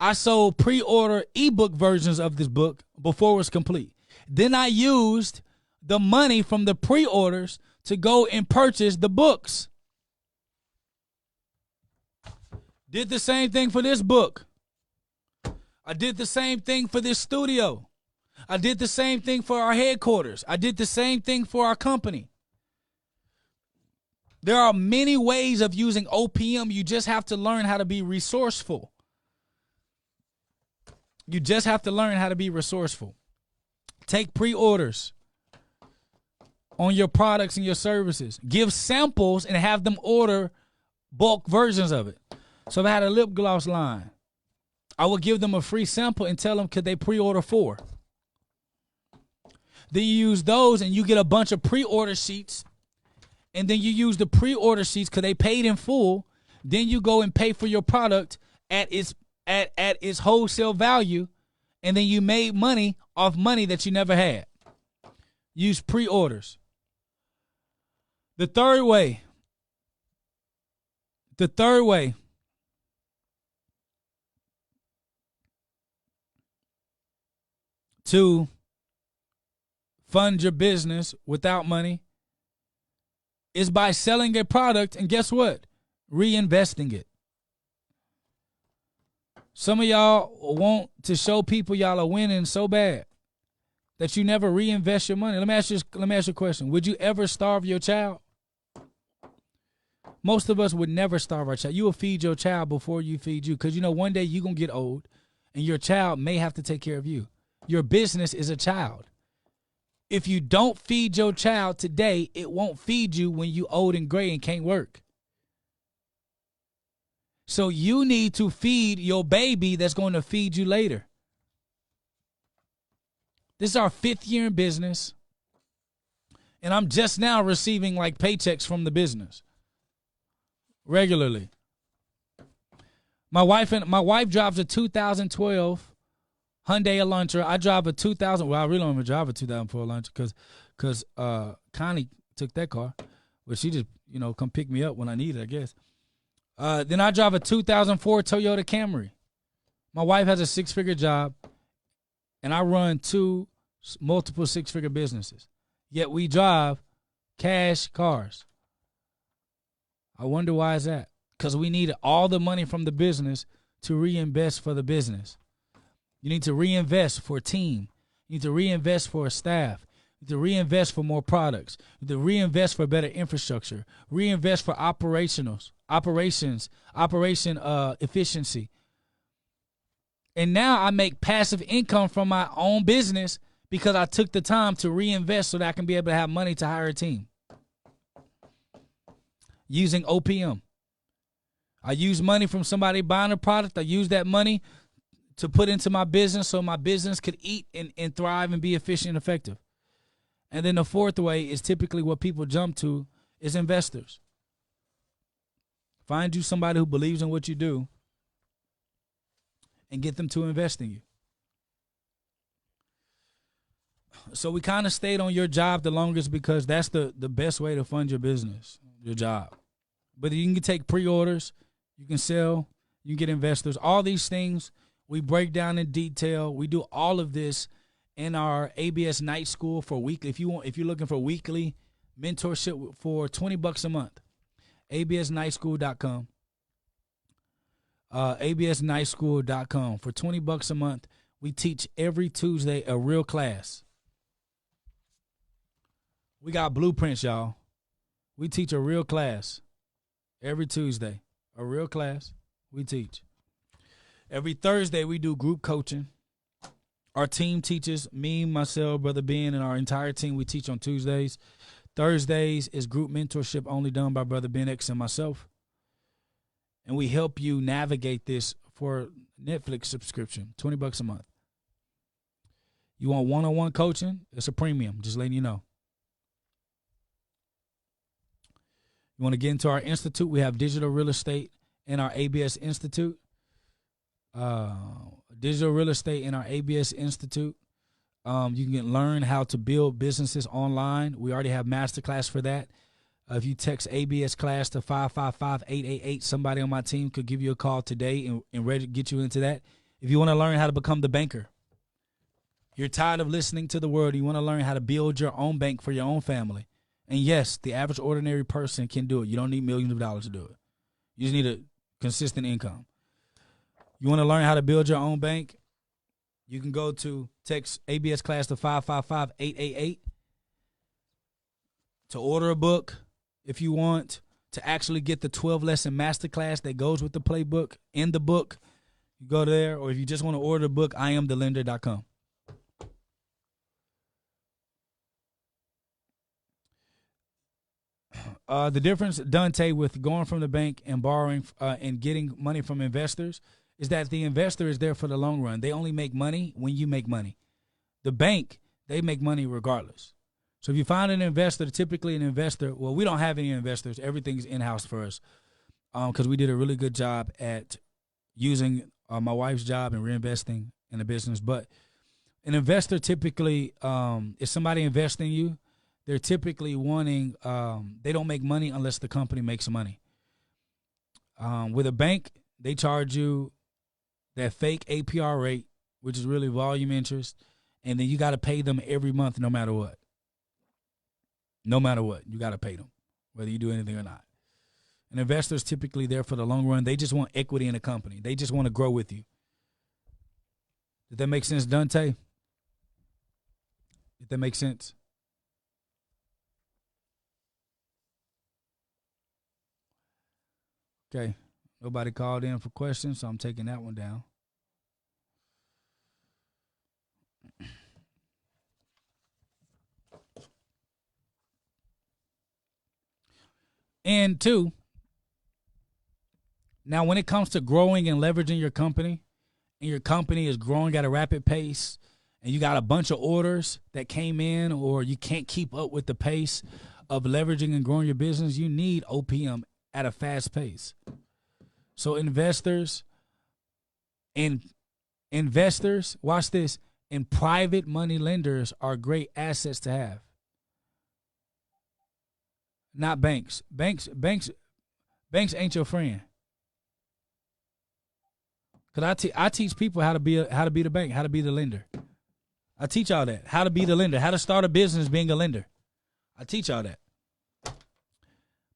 I sold pre-order ebook versions of this book before it was complete. Then I used the money from the pre-orders to go and purchase the books. Did the same thing for this book. I did the same thing for this studio. I did the same thing for our headquarters. I did the same thing for our company. There are many ways of using OPM. You just have to learn how to be resourceful. Take pre-orders on your products and your services. Give samples and have them order bulk versions of it. So if I had a lip gloss line, I would give them a free sample and tell them could they pre-order 4. Then you use those and you get a bunch of pre-order sheets. And then you use the pre-order sheets because they paid in full. Then you go and pay for your product at its wholesale value. And then you made money off money that you never had. Use pre-orders. The third way to fund your business without money is by selling a product and guess what? Reinvesting it. Some of y'all want to show people y'all are winning so bad that you never reinvest your money. Let me ask you a question. Would you ever starve your child? Most of us would never starve our child. You will feed your child before you feed you because one day you're going to get old and your child may have to take care of you. Your business is a child. If you don't feed your child today, it won't feed you when you old and gray and can't work. So you need to feed your baby that's going to feed you later. This is our 5th year in business. And I'm just now receiving paychecks from the business regularly. My wife drives a 2012 Hyundai Elantra. I drive a 2000. Well, I really don't even drive a 2004 Elantra because Connie took that car, but she just come pick me up when I need it, I guess. Then I drive a 2004 Toyota Camry. My wife has a 6-figure job, and I run 2 multiple 6-figure businesses. Yet we drive cash cars. I wonder why is that? Because we need all the money from the business to reinvest for the business. You need to reinvest for a team. You need to reinvest for a staff. You need to reinvest for more products. You need to reinvest for better infrastructure. Reinvest for operation efficiency. And now I make passive income from my own business because I took the time to reinvest so that I can be able to have money to hire a team. Using OPM. I use money from somebody buying a product. I use that money to put into my business so my business could eat and thrive and be efficient and effective. And then the fourth way is typically what people jump to is investors. Find you somebody who believes in what you do and get them to invest in you. So we kind of stayed on your job the longest because that's the best way to fund your business, your job. But you can take pre-orders, you can sell, you can get investors. All these things we break down in detail. We do all of this in our ABS Night School for weekly. If you're looking for weekly mentorship for $20 a month, absnightschool.com. absnightschool.com. For $20 a month, we teach every Tuesday a real class. We got blueprints, y'all. We teach a real class every Tuesday. A real class we teach. Every Thursday, we do group coaching. Our team teaches, me, myself, Brother Ben, and our entire team, we teach on Tuesdays. Thursdays is group mentorship only done by Brother Ben X and myself. And we help you navigate this for Netflix subscription, $20 a month. You want one-on-one coaching? It's a premium, just letting you know. You want to get into our institute? We have digital real estate in our ABS Institute. Digital real estate in our ABS Institute. You can learn how to build businesses online. We already have masterclass for that. If you text ABS class to 555-888, somebody on my team could give you a call today and get you into that. If you want to learn how to become the banker, you're tired of listening to the word, you want to learn how to build your own bank for your own family. And yes, the average ordinary person can do it. You don't need millions of dollars to do it. You just need a consistent income. You want to learn how to build your own bank? You can go to text ABS class to 555-888 to order a book if you want, to actually get the 12-lesson masterclass that goes with the playbook in the book. You go there, or if you just want to order the book, IamTheLender.com. The difference, Dante, with going from the bank and borrowing and getting money from investors is that the investor is there for the long run. They only make money when you make money. The bank, they make money regardless. So if you find an investor, typically an investor, well, we don't have any investors. Everything's in-house for us because we did a really good job at using my wife's job and reinvesting in the business. But an investor typically, if somebody invests in you, they're typically wanting, they don't make money unless the company makes money. With a bank, they charge you that fake APR rate, which is really volume interest, and then you got to pay them every month no matter what. No matter what, you got to pay them, whether you do anything or not. An investor is typically there for the long run. They just want equity in the company. They just want to grow with you. Did that make sense, Dante? Did that make sense? Okay. Nobody called in for questions, so I'm taking that one down. And two, now when it comes to growing and leveraging your company, and your company is growing at a rapid pace, and you got a bunch of orders that came in, or you can't keep up with the pace of leveraging and growing your business, you need OPM at a fast pace. So investors, watch this, and private money lenders are great assets to have. Not banks. Banks ain't your friend. Because I teach people how to be the bank, how to be the lender. I teach all that. How to be the lender, how to start a business being a lender. I teach all that.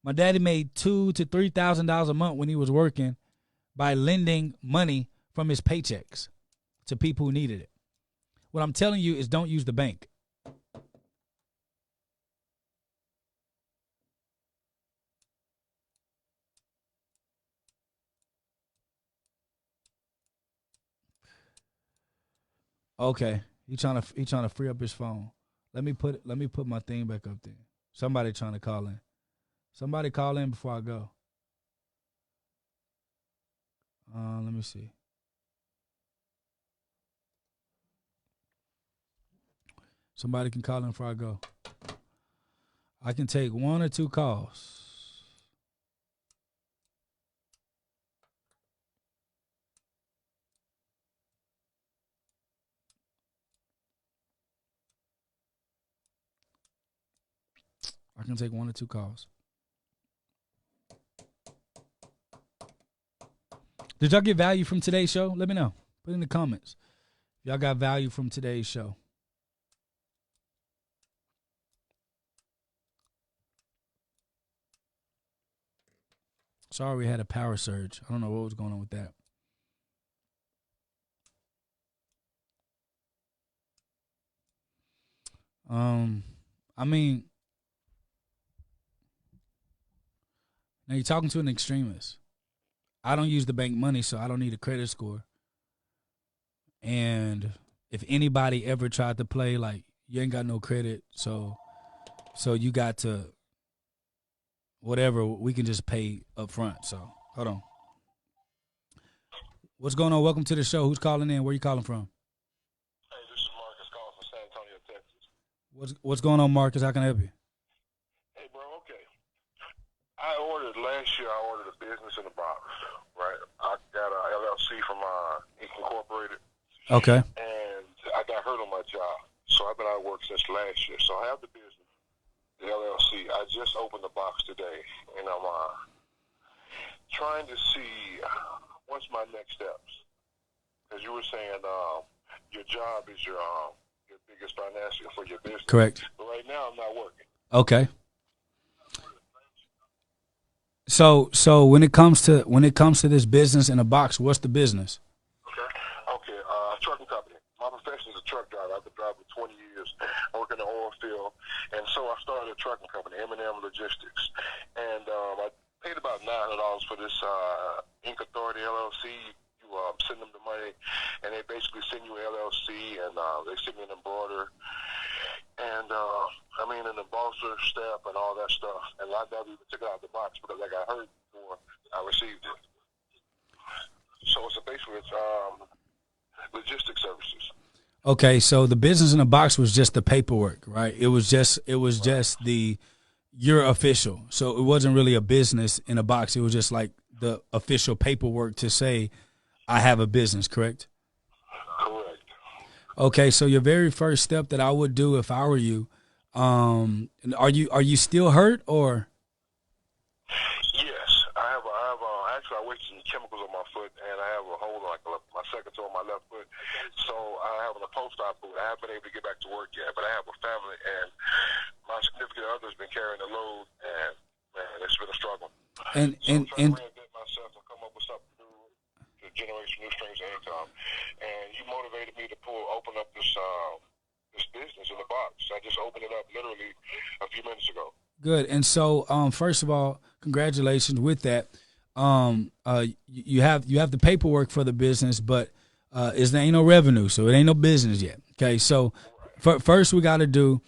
My daddy made $2,000 to $3,000 a month when he was working by lending money from his paychecks to people who needed it. What I'm telling you is don't use the bank. Okay, he trying to free up his phone. Let me put my thing back up there. Somebody trying to call in. Somebody call in before I go. Let me see. Somebody can call in before I go. I can take 1 or 2 calls. I can take 1 or 2 calls. Did y'all get value from today's show? Let me know. Put it in the comments. Y'all got value from today's show. Sorry we had a power surge. I don't know what was going on with that. I mean, now you're talking to an extremist. I don't use the bank money, so I don't need a credit score. And if anybody ever tried to play like you ain't got no credit, so you got to whatever, we can just pay up front. So hold on. What's going on? Welcome to the show. Who's calling in? Where you calling from? Hey, this is Marcus calling from San Antonio, Texas. What's going on, Marcus? How can I help you? Hey, bro, okay. Last year I ordered a business in a box, right? I got a LLC from Incorporated. Okay. And I got hurt on my job. So I've been out of work since last year. So I have the business, the LLC. I just opened the box today, and I'm trying to see what's my next steps. Because you were saying your job is your biggest financier for your business. Correct. But right now I'm not working. Okay. So when it comes to this business in a box, what's the business? Okay. Trucking company. My profession is a truck driver. I've been driving for 20 years. I work in the oil field, and so I started a trucking company, M&M Logistics, and I paid about $900 for this Inc. Authority LLC. You send them the money, and they basically send you an LLC, and they send me an embroider, and an embosser stamp and all that stuff. And I never even took it out of the box because I got hurt before I received it. So it's basically logistic services. Okay, so the business in a box was just the paperwork, right? It was just you're official. So it wasn't really a business in a box. It was just like the official paperwork to say I have a business, correct? Correct. Okay, so your very first step that I would do if I were you, are you still hurt or? Yes, I have actually I wasted some chemicals on my foot, and I have a hole on my second toe on my left foot. So I have a post-op boot. I haven't been able to get back to work yet, but I have a family, and my significant other's been carrying the load, and man, it's been a struggle. And I'm trying to reinvent myself and come up with something new to generate some new streams of income. And you motivated me to open up this business in the box. I just opened it up literally a few minutes ago. Good. And so, first of all, congratulations with that. You have the paperwork for the business, but there ain't no revenue, so it ain't no business yet. Okay, so first we got to do,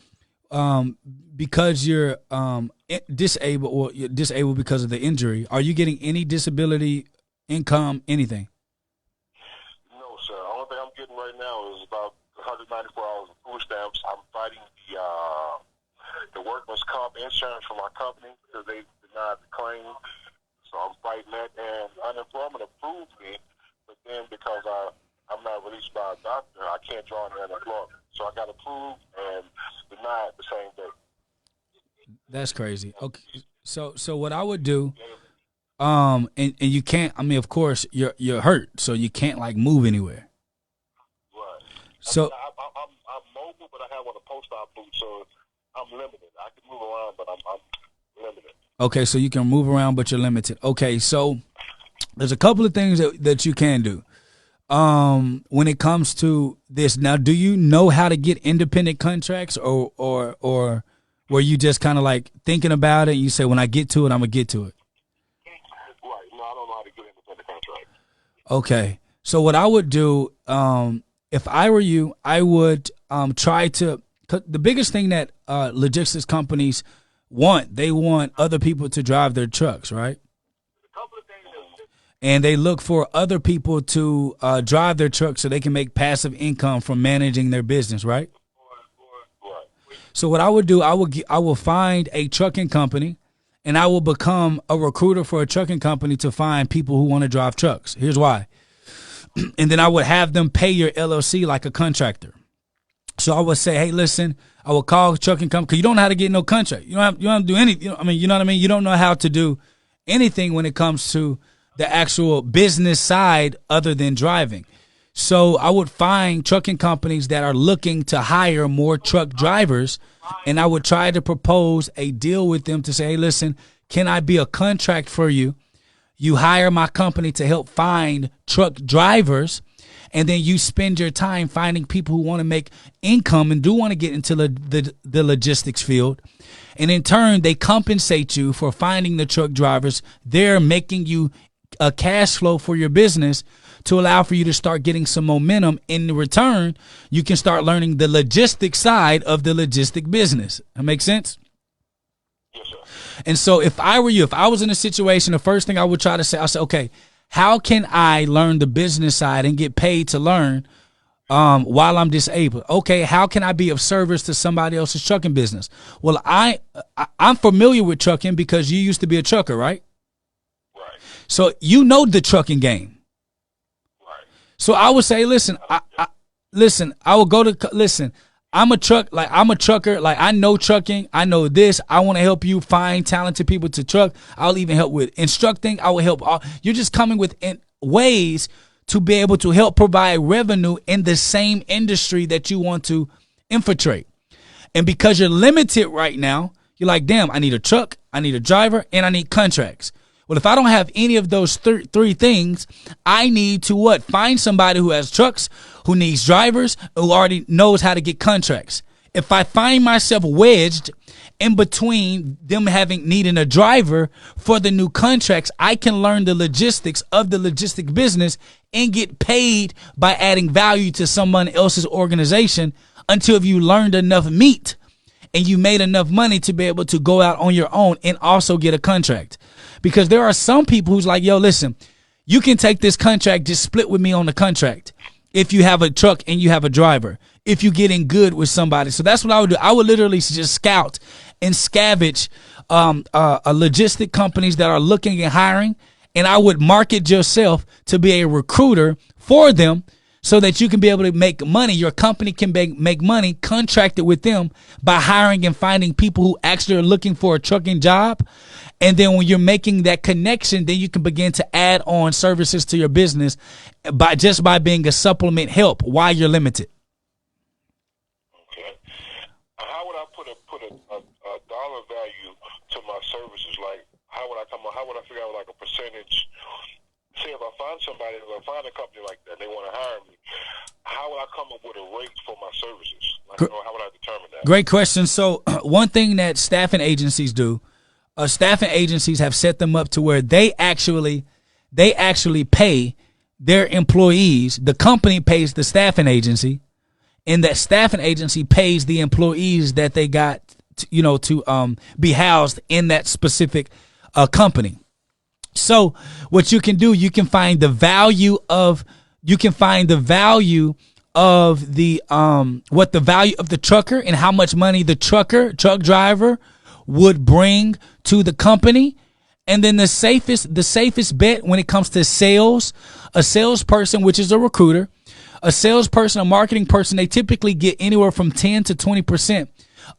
because you're disabled or you're disabled because of the injury. Are you getting any disability income, anything? No, sir. The only thing I'm getting right now is about 194 hours of food stamps. I'm fighting the workman's comp insurance for my company because they denied the claim. So I'm fighting that, and unemployment approved me, but then because I'm not released by a doctor, I can't draw on unemployment. So I got approved and denied the same day. That's crazy. Okay, so what I would do, And you can't. I mean, of course, you're hurt, so you can't like move anywhere. Right. So I'm mobile, but I have on a post-op boot, so I'm limited. I can move around, but I'm limited. okay, so you can move around, but you're limited. Okay, so there's a couple of things that you can do. When it comes to this, now, do you know how to get independent contracts, or were you just kind of like thinking about it? And you say, when I get to it, I'm gonna get to it. Right. No, I don't know how to get independent contract. Okay. So what I would do, if I were you, I would try to. 'Cause the biggest thing that logistics companies they want other people to drive their trucks, right? And they look for other people to drive their trucks so they can make passive income from managing their business, right? So what I would do, I will find a trucking company, and I will become a recruiter for a trucking company to find people who want to drive trucks. Here's why. And then I would have them pay your LLC like a contractor. So I would say, hey, listen, I will call a trucking company, because you don't know how to get no contract. You don't have to do anything. You know what I mean? You don't know how to do anything when it comes to the actual business side other than driving. So I would find trucking companies that are looking to hire more truck drivers, and I would try to propose a deal with them to say, hey, listen, can I be a contract for you? You hire my company to help find truck drivers, and then you spend your time finding people who want to make income and do want to get into the logistics field. And in turn, they compensate you for finding the truck drivers. They're making you a cash flow for your business to allow for you to start getting some momentum. In return, you can start learning the logistic side of the logistic business. That makes sense? Yes, sir. And so if I were you, if I was in a situation, the first thing I would try to say, I'll say, okay, how can I learn the business side and get paid to learn while I'm disabled? Okay, how can I be of service to somebody else's trucking business? Well, I'm familiar with trucking because you used to be a trucker, right? Right. So you know the trucking game. Right. So I would say, listen, I will go to, listen, I'm a trucker. Like, I know trucking. I know this. I want to help you find talented people to truck. I'll even help with instructing. I will help. You're just coming with ways to be able to help provide revenue in the same industry that you want to infiltrate. And because you're limited right now, you're like, damn, I need a truck, I need a driver, and I need contracts. Well, if I don't have any of those three things, I need to what? Find somebody who has trucks, who needs drivers, who already knows how to get contracts. If I find myself wedged in between them needing a driver for the new contracts, I can learn the logistics of the logistic business and get paid by adding value to someone else's organization until you learned enough meat and you made enough money to be able to go out on your own and also get a contract. Because there are some people who's like, yo, listen, you can take this contract, just split with me on the contract. If you have a truck and you have a driver, if you get in good with somebody. So that's what I would do. I would literally just scout and scavenge logistic companies that are looking and hiring. And I would market yourself to be a recruiter for them so that you can be able to make money. Your company can make money contracted with them by hiring and finding people who actually are looking for a trucking job. And then when you're making that connection, then you can begin to add on services to your business by being a supplement help while you're limited. Okay. How would I put a dollar value to my services? Like, how would I figure out like a percentage? Say if I find a company like that, they want to hire me, how would I come up with a rate for my services? Like, how would I determine that? Great question. So one thing that staffing agencies do, staffing agencies have set them up to where they actually pay their employees. The company pays the staffing agency, and that staffing agency pays the employees that they got to be housed in that specific company. So what you can do, you can find the value of the what the value of the trucker and how much money the truck driver would bring to the company. And then the safest bet when it comes to sales, a salesperson, which is a recruiter, a salesperson, a marketing person, they typically get anywhere from 10 to 20%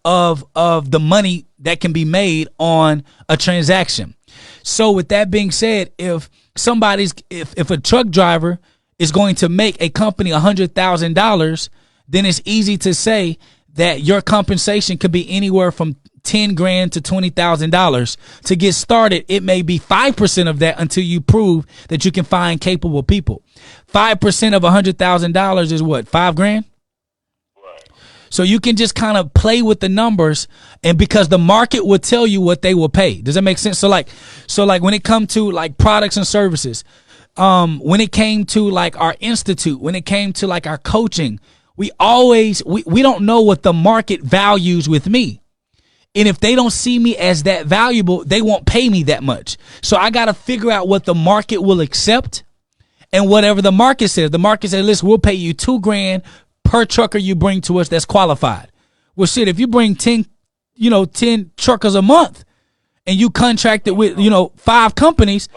of the money that can be made on a transaction. So with that being said, if a truck driver is going to make a company $100,000, then it's easy to say that your compensation could be anywhere from $10,000 to $20,000 to get started. It may be 5% of that until you prove that you can find capable people. 5% of $100,000 is what, $5,000? So you can just kind of play with the numbers, and because the market will tell you what they will pay. Does that make sense? So like when it comes to like products and services, when it came to like our institute, when it came to like our coaching, we don't know what the market values with me. And if they don't see me as that valuable, they won't pay me that much. So I got to figure out what the market will accept, and whatever the market says. The market says, listen, we'll pay you $2,000 per trucker you bring to us that's qualified. Well, shit, if you bring 10 truckers a month and you contracted with, 5 companies,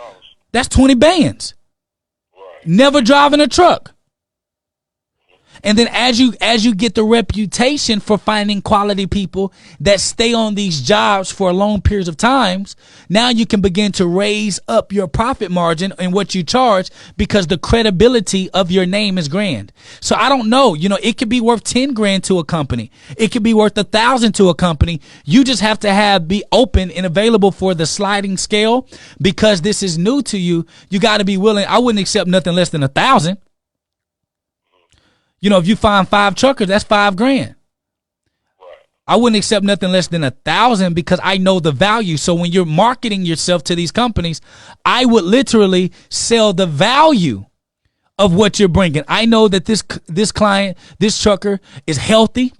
that's 20 bands. Never driving a truck. And then as you get the reputation for finding quality people that stay on these jobs for long periods of times, now you can begin to raise up your profit margin and what you charge, because the credibility of your name is grand. So I don't know, it could be worth $10,000 to a company. It could be worth $1,000 to a company. You just have to be open and available for the sliding scale, because this is new to you. You got to be willing. I wouldn't accept nothing less than $1,000. If you find 5 truckers, that's $5,000. Right. I wouldn't accept nothing less than $1,000, because I know the value. So when you're marketing yourself to these companies, I would literally sell the value of what you're bringing. I know that this client, this trucker is healthy.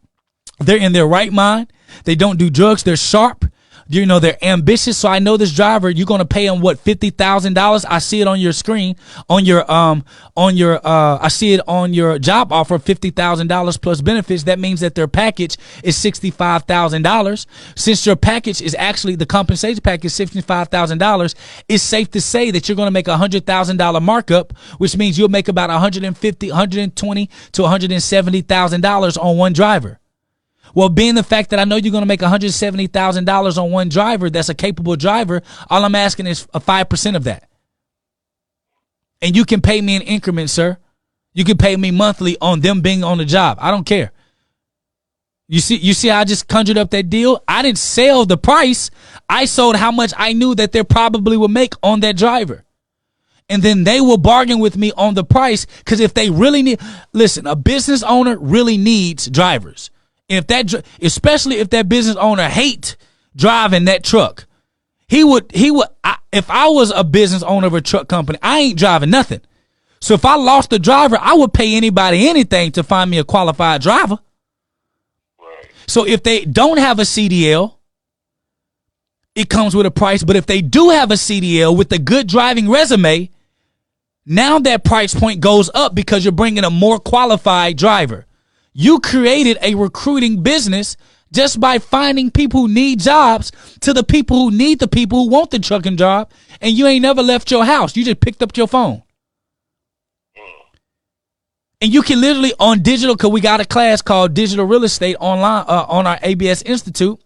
They're in their right mind. They don't do drugs. They're sharp. They're ambitious. So I know this driver, you're going to pay him $50,000. I see it on your screen, I see it on your job offer, $50,000 plus benefits. That means that their package is $65,000. Since your package is actually, the compensation package is $65,000, it's safe to say that you're going to make $100,000 markup, which means you'll make about $120,000 to $170,000 on one driver. Well, being the fact that I know you're going to make $170,000 on one driver that's a capable driver, all I'm asking is a 5% of that. And you can pay me in increments, sir. You can pay me monthly on them being on the job. I don't care. You see how I just conjured up that deal? I didn't sell the price. I sold how much I knew that they probably would make on that driver. And then they will bargain with me on the price, because if they really need, listen, a business owner really needs drivers. Especially if that business owner hate driving that truck, if I was a business owner of a truck company, I ain't driving nothing. So if I lost a driver, I would pay anybody anything to find me a qualified driver. Right. So if they don't have a CDL, it comes with a price. But if they do have a CDL with a good driving resume, now that price point goes up, because you're bringing a more qualified driver. You created a recruiting business just by finding people who need jobs to the people who need the people who want the trucking job, and you ain't never left your house. You just picked up your phone. And you can literally on digital, because we got a class called Digital Real Estate online on our ABS Institute.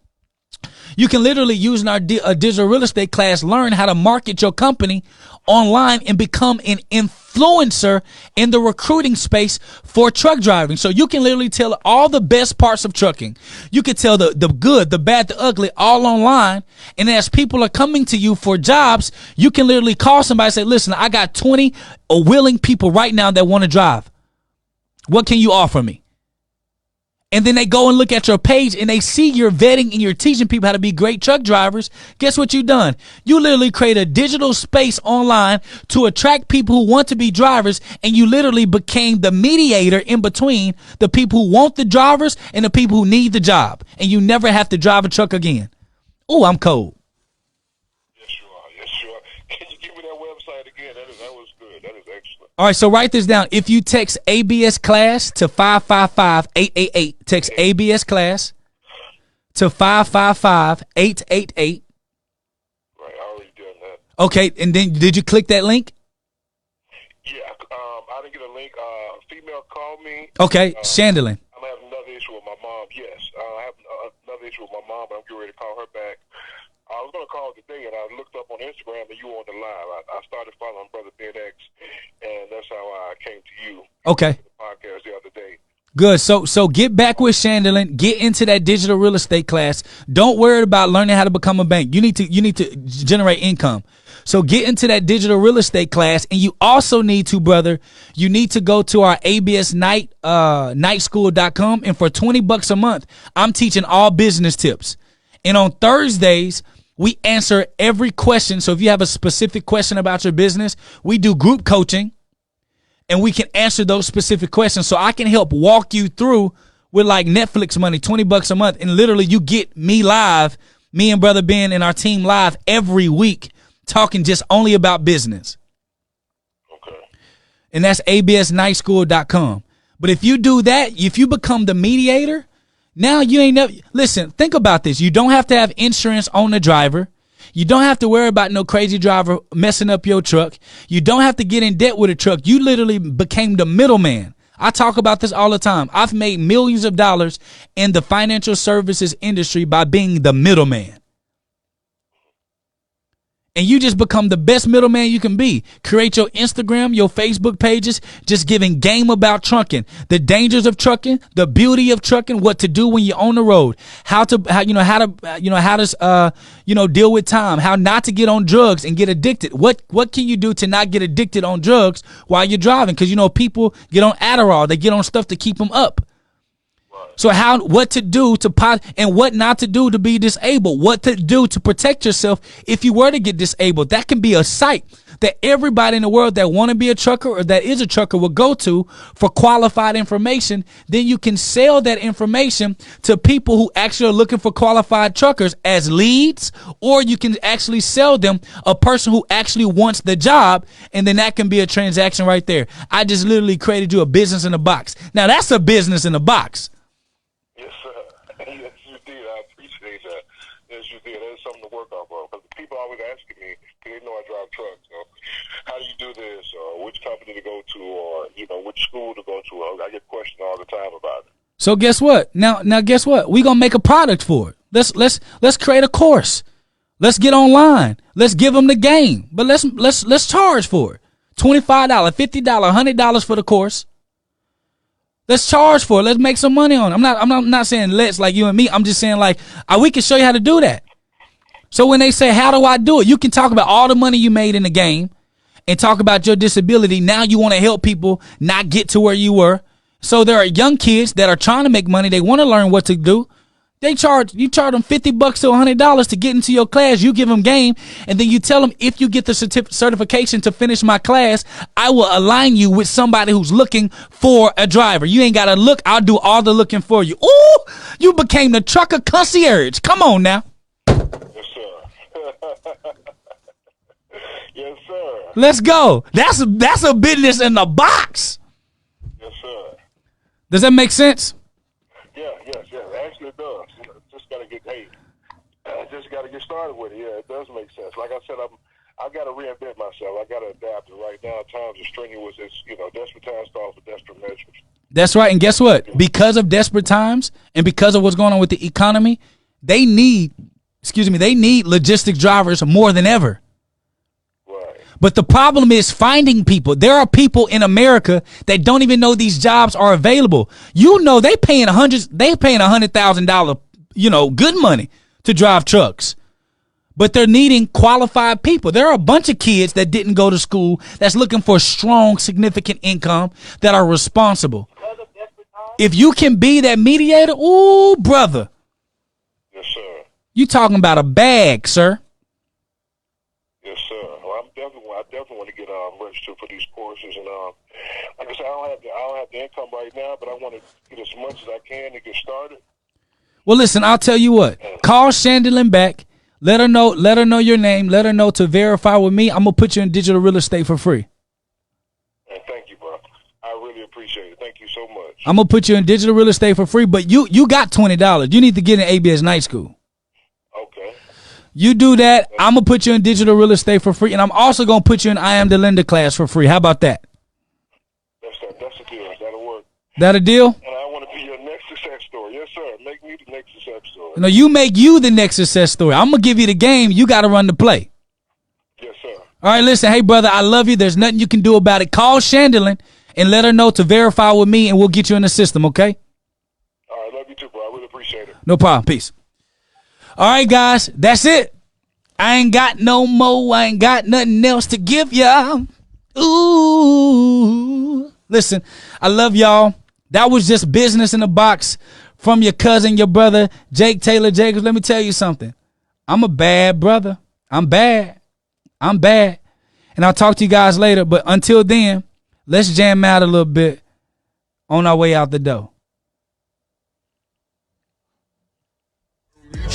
You can literally, using our digital real estate class, learn how to market your company online and become an influencer in the recruiting space for truck driving. So you can literally tell all the best parts of trucking. You can tell the good, the bad, the ugly, all online. And as people are coming to you for jobs, you can literally call somebody and say, listen, I got 20 willing people right now that want to drive. What can you offer me? And then they go and look at your page and they see you're vetting and you're teaching people how to be great truck drivers. Guess what you've done? You literally create a digital space online to attract people who want to be drivers, and you literally became the mediator in between the people who want the drivers and the people who need the job. And you never have to drive a truck again. Oh, I'm cold. Yes, you are. Yes, you are. Can you give me that website again? That was good. That is excellent. All right, so write this down. If you text ABS class to 555-888, text ABS class to 555-888. Right, I already done that. Okay, and then did you click that link? Yeah, I didn't get a link. Female called me. Okay, Chandelier. I'm having another issue with my mom. Yes, I have another conversation with my mom, and I'm getting ready to call her back. I was going to call today, and I looked up on Instagram, and you were on the live. I started following Brother Ben X, and that's how I came to you. Okay. The podcast the other day. Good. So get back with Chandler. Get into that digital real estate class. Don't worry about learning how to become a bank. You need to generate income. So get into that digital real estate class, and you also need to, brother, you need to go to our ABS nightschool.com, and for $20 a month, I'm teaching all business tips. And on Thursdays, we answer every question. So if you have a specific question about your business, we do group coaching, and we can answer those specific questions. So I can help walk you through with like Netflix money, $20 a month, and literally you get me live, me and Brother Ben and our team live every week, talking just only about business. Okay. And that's absnightschool.com. But if you do that, if you become the mediator, now you ain't never, listen, think about this. You don't have to have insurance on the driver. You don't have to worry about no crazy driver messing up your truck. You don't have to get in debt with a truck. You literally became the middleman. I talk about this all the time. I've made millions of dollars in the financial services industry by being the middleman. And you just become the best middleman you can be. Create your Instagram, your Facebook pages, just giving game about trucking, the dangers of trucking, the beauty of trucking, what to do when you're on the road, how to deal with time, how not to get on drugs and get addicted. What can you do to not get addicted on drugs while you're driving? Because people get on Adderall, they get on stuff to keep them up. So what to do and what not to do to be disabled, what to do to protect yourself if you were to get disabled. That can be a site that everybody in the world that want to be a trucker or that is a trucker will go to for qualified information. Then you can sell that information to people who actually are looking for qualified truckers as leads, or you can actually sell them a person who actually wants the job, and then that can be a transaction right there. I just literally created you a business in a box. Now that's a business in a box. Yes, sir. Yes, you did. I appreciate that. Yes, you did. That's something to work off of. Because people always asking me, because they know I drive trucks, how do you do this, or which company to go to, or, which school to go to. I get questioned all the time about it. So guess what? Now guess what? We're going to make a product for it. Let's create a course. Let's get online. Let's give them the game. But let's charge for it. $25, $50, $100 for the course. Let's charge for it. Let's make some money on it. I'm not saying let's like you and me. I'm just saying like we can show you how to do that. So when they say, how do I do it? You can talk about all the money you made in the game and talk about your disability. Now you want to help people not get to where you were. So there are young kids that are trying to make money. They want to learn what to do. You charge them $50 to $100 to get into your class. You give them game, and then you tell them, if you get the certification to finish my class, I will align you with somebody who's looking for a driver. You ain't got to look. I'll do all the looking for you. Ooh, you became the trucker concierge. Come on now. Yes, sir. Yes, sir. Let's go. That's a business in the box. Yes, sir. Does that make sense? Yes. Actually, it does. Just got to get started with it. Yeah, it does make sense. Like I said, I've got to reinvent myself. I got to adapt. And right now, times are strenuous. It's desperate times call for desperate measures. That's right. And guess what? Because of desperate times and because of what's going on with the economy, they need logistics drivers more than ever. Right. But the problem is finding people. There are people in America that don't even know these jobs are available. They paying $100,000, good money to drive trucks. But they're needing qualified people. There are a bunch of kids that didn't go to school that's looking for strong, significant income that are responsible. If you can be that mediator, ooh, brother. Yes, sir. You talking about a bag, sir. Yes, sir. Well, I definitely want to get registered for these courses, and like I said, I don't have the income right now, but I want to get as much as I can to get started. Well, listen, I'll tell you what. Call Chandler back. Let her know your name. Let her know to verify with me. I'm going to put you in digital real estate for free. And thank you, bro. I really appreciate it. Thank you so much. I'm going to put you in digital real estate for free, but you got $20. You need to get in ABS Night School. Okay. You do that, I'm going to put you in digital real estate for free, and I'm also going to put you in I Am the Lender class for free. How about that? That's a deal. That'll work. That a deal? And I want to be your next success story. Yes, sir. Make me the next success story. No, you make you the next success story. I'm gonna give you the game. You got to run the play. Yes, sir. All right, listen. Hey, brother, I love you. There's nothing you can do about it. Call Chandelin and let her know to verify with me, and we'll get you in the system, okay? All right, love you too, bro. I really appreciate it. No problem. Peace. All right, guys, that's it. I ain't got no more. I ain't got nothing else to give ya. Ooh. Listen, I love y'all. That was just business in the box from your cousin, your brother, Jake Tayler Jacobs. Let me tell you something. I'm a bad brother. I'm bad. And I'll talk to you guys later. But until then, let's jam out a little bit on our way out the door.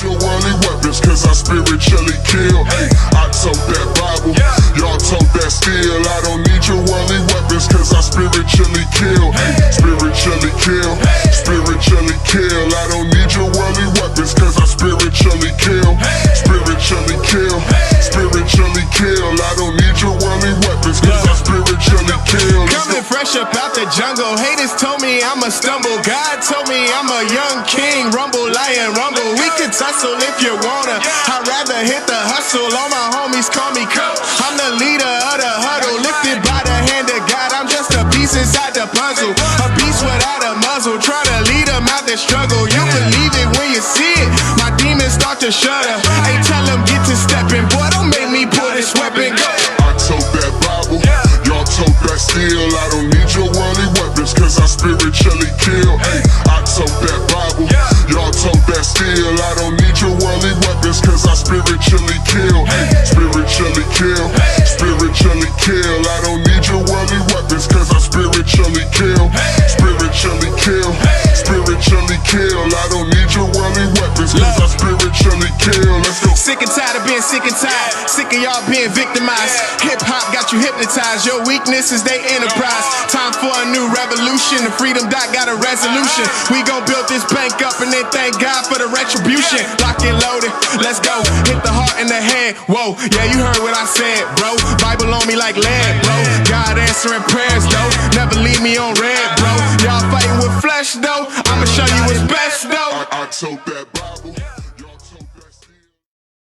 Your worldly weapons, cause I spiritually kill. Hey, I tote that Bible, y'all tote that steel. I don't need your worldly weapons, cause I spiritually kill. Hey, spiritually kill, spiritually kill. I don't need your worldly weapons, cause I spiritually kill. Spiritually kill, spiritually kill. I don't need your worldly weapons, cause I spiritually kill. Coming fresh up out the jungle. Haters told me I'ma stumble. God told me I'm a young king. Rumble, lion, rumble. We could tussle if you wanna. I'd rather hit the hustle. All my homies call me Coach. I'm the leader of the huddle. Lifted by the hand of God. I'm just a piece inside the puzzle. A beast without a muzzle. Try to lead them out the struggle. You believe it when you see it. My demons start to shudder. Hey, tell them get to stepping. Boy, don't make me pull this weapon. Go. I tote that Bible, y'all tote that steel. I don't need your worldly weapons, cause I spiritually kill. Hey, I tote that Bible, y'all tote that steel. I don't need your worldly weapons, cause I spiritually kill. Hey, spiritually kill, spiritually kill. I don't need your worldly weapons, cause I spiritually kill. Spiritually kill, spiritually kill. I don't need your worldly weapons, cause I spiritually kill. Let's go. Sick and tired of being sick and tired. Sick of y'all being victimized. Hip hop got you hypnotized. Your weakness is they enterprise. Time for a new revolution. The freedom dot got a resolution. We gon' build this bank up and then thank God for the retribution. Lock and loaded, let's go. Hit the heart and the head. Whoa, yeah, you heard what I said, bro. Bible on me like lead, bro. God answering prayers, though. Never leave me on red, bro. Y'all fighting with flesh, though. I'ma show you what's best, though. I tote that Bible.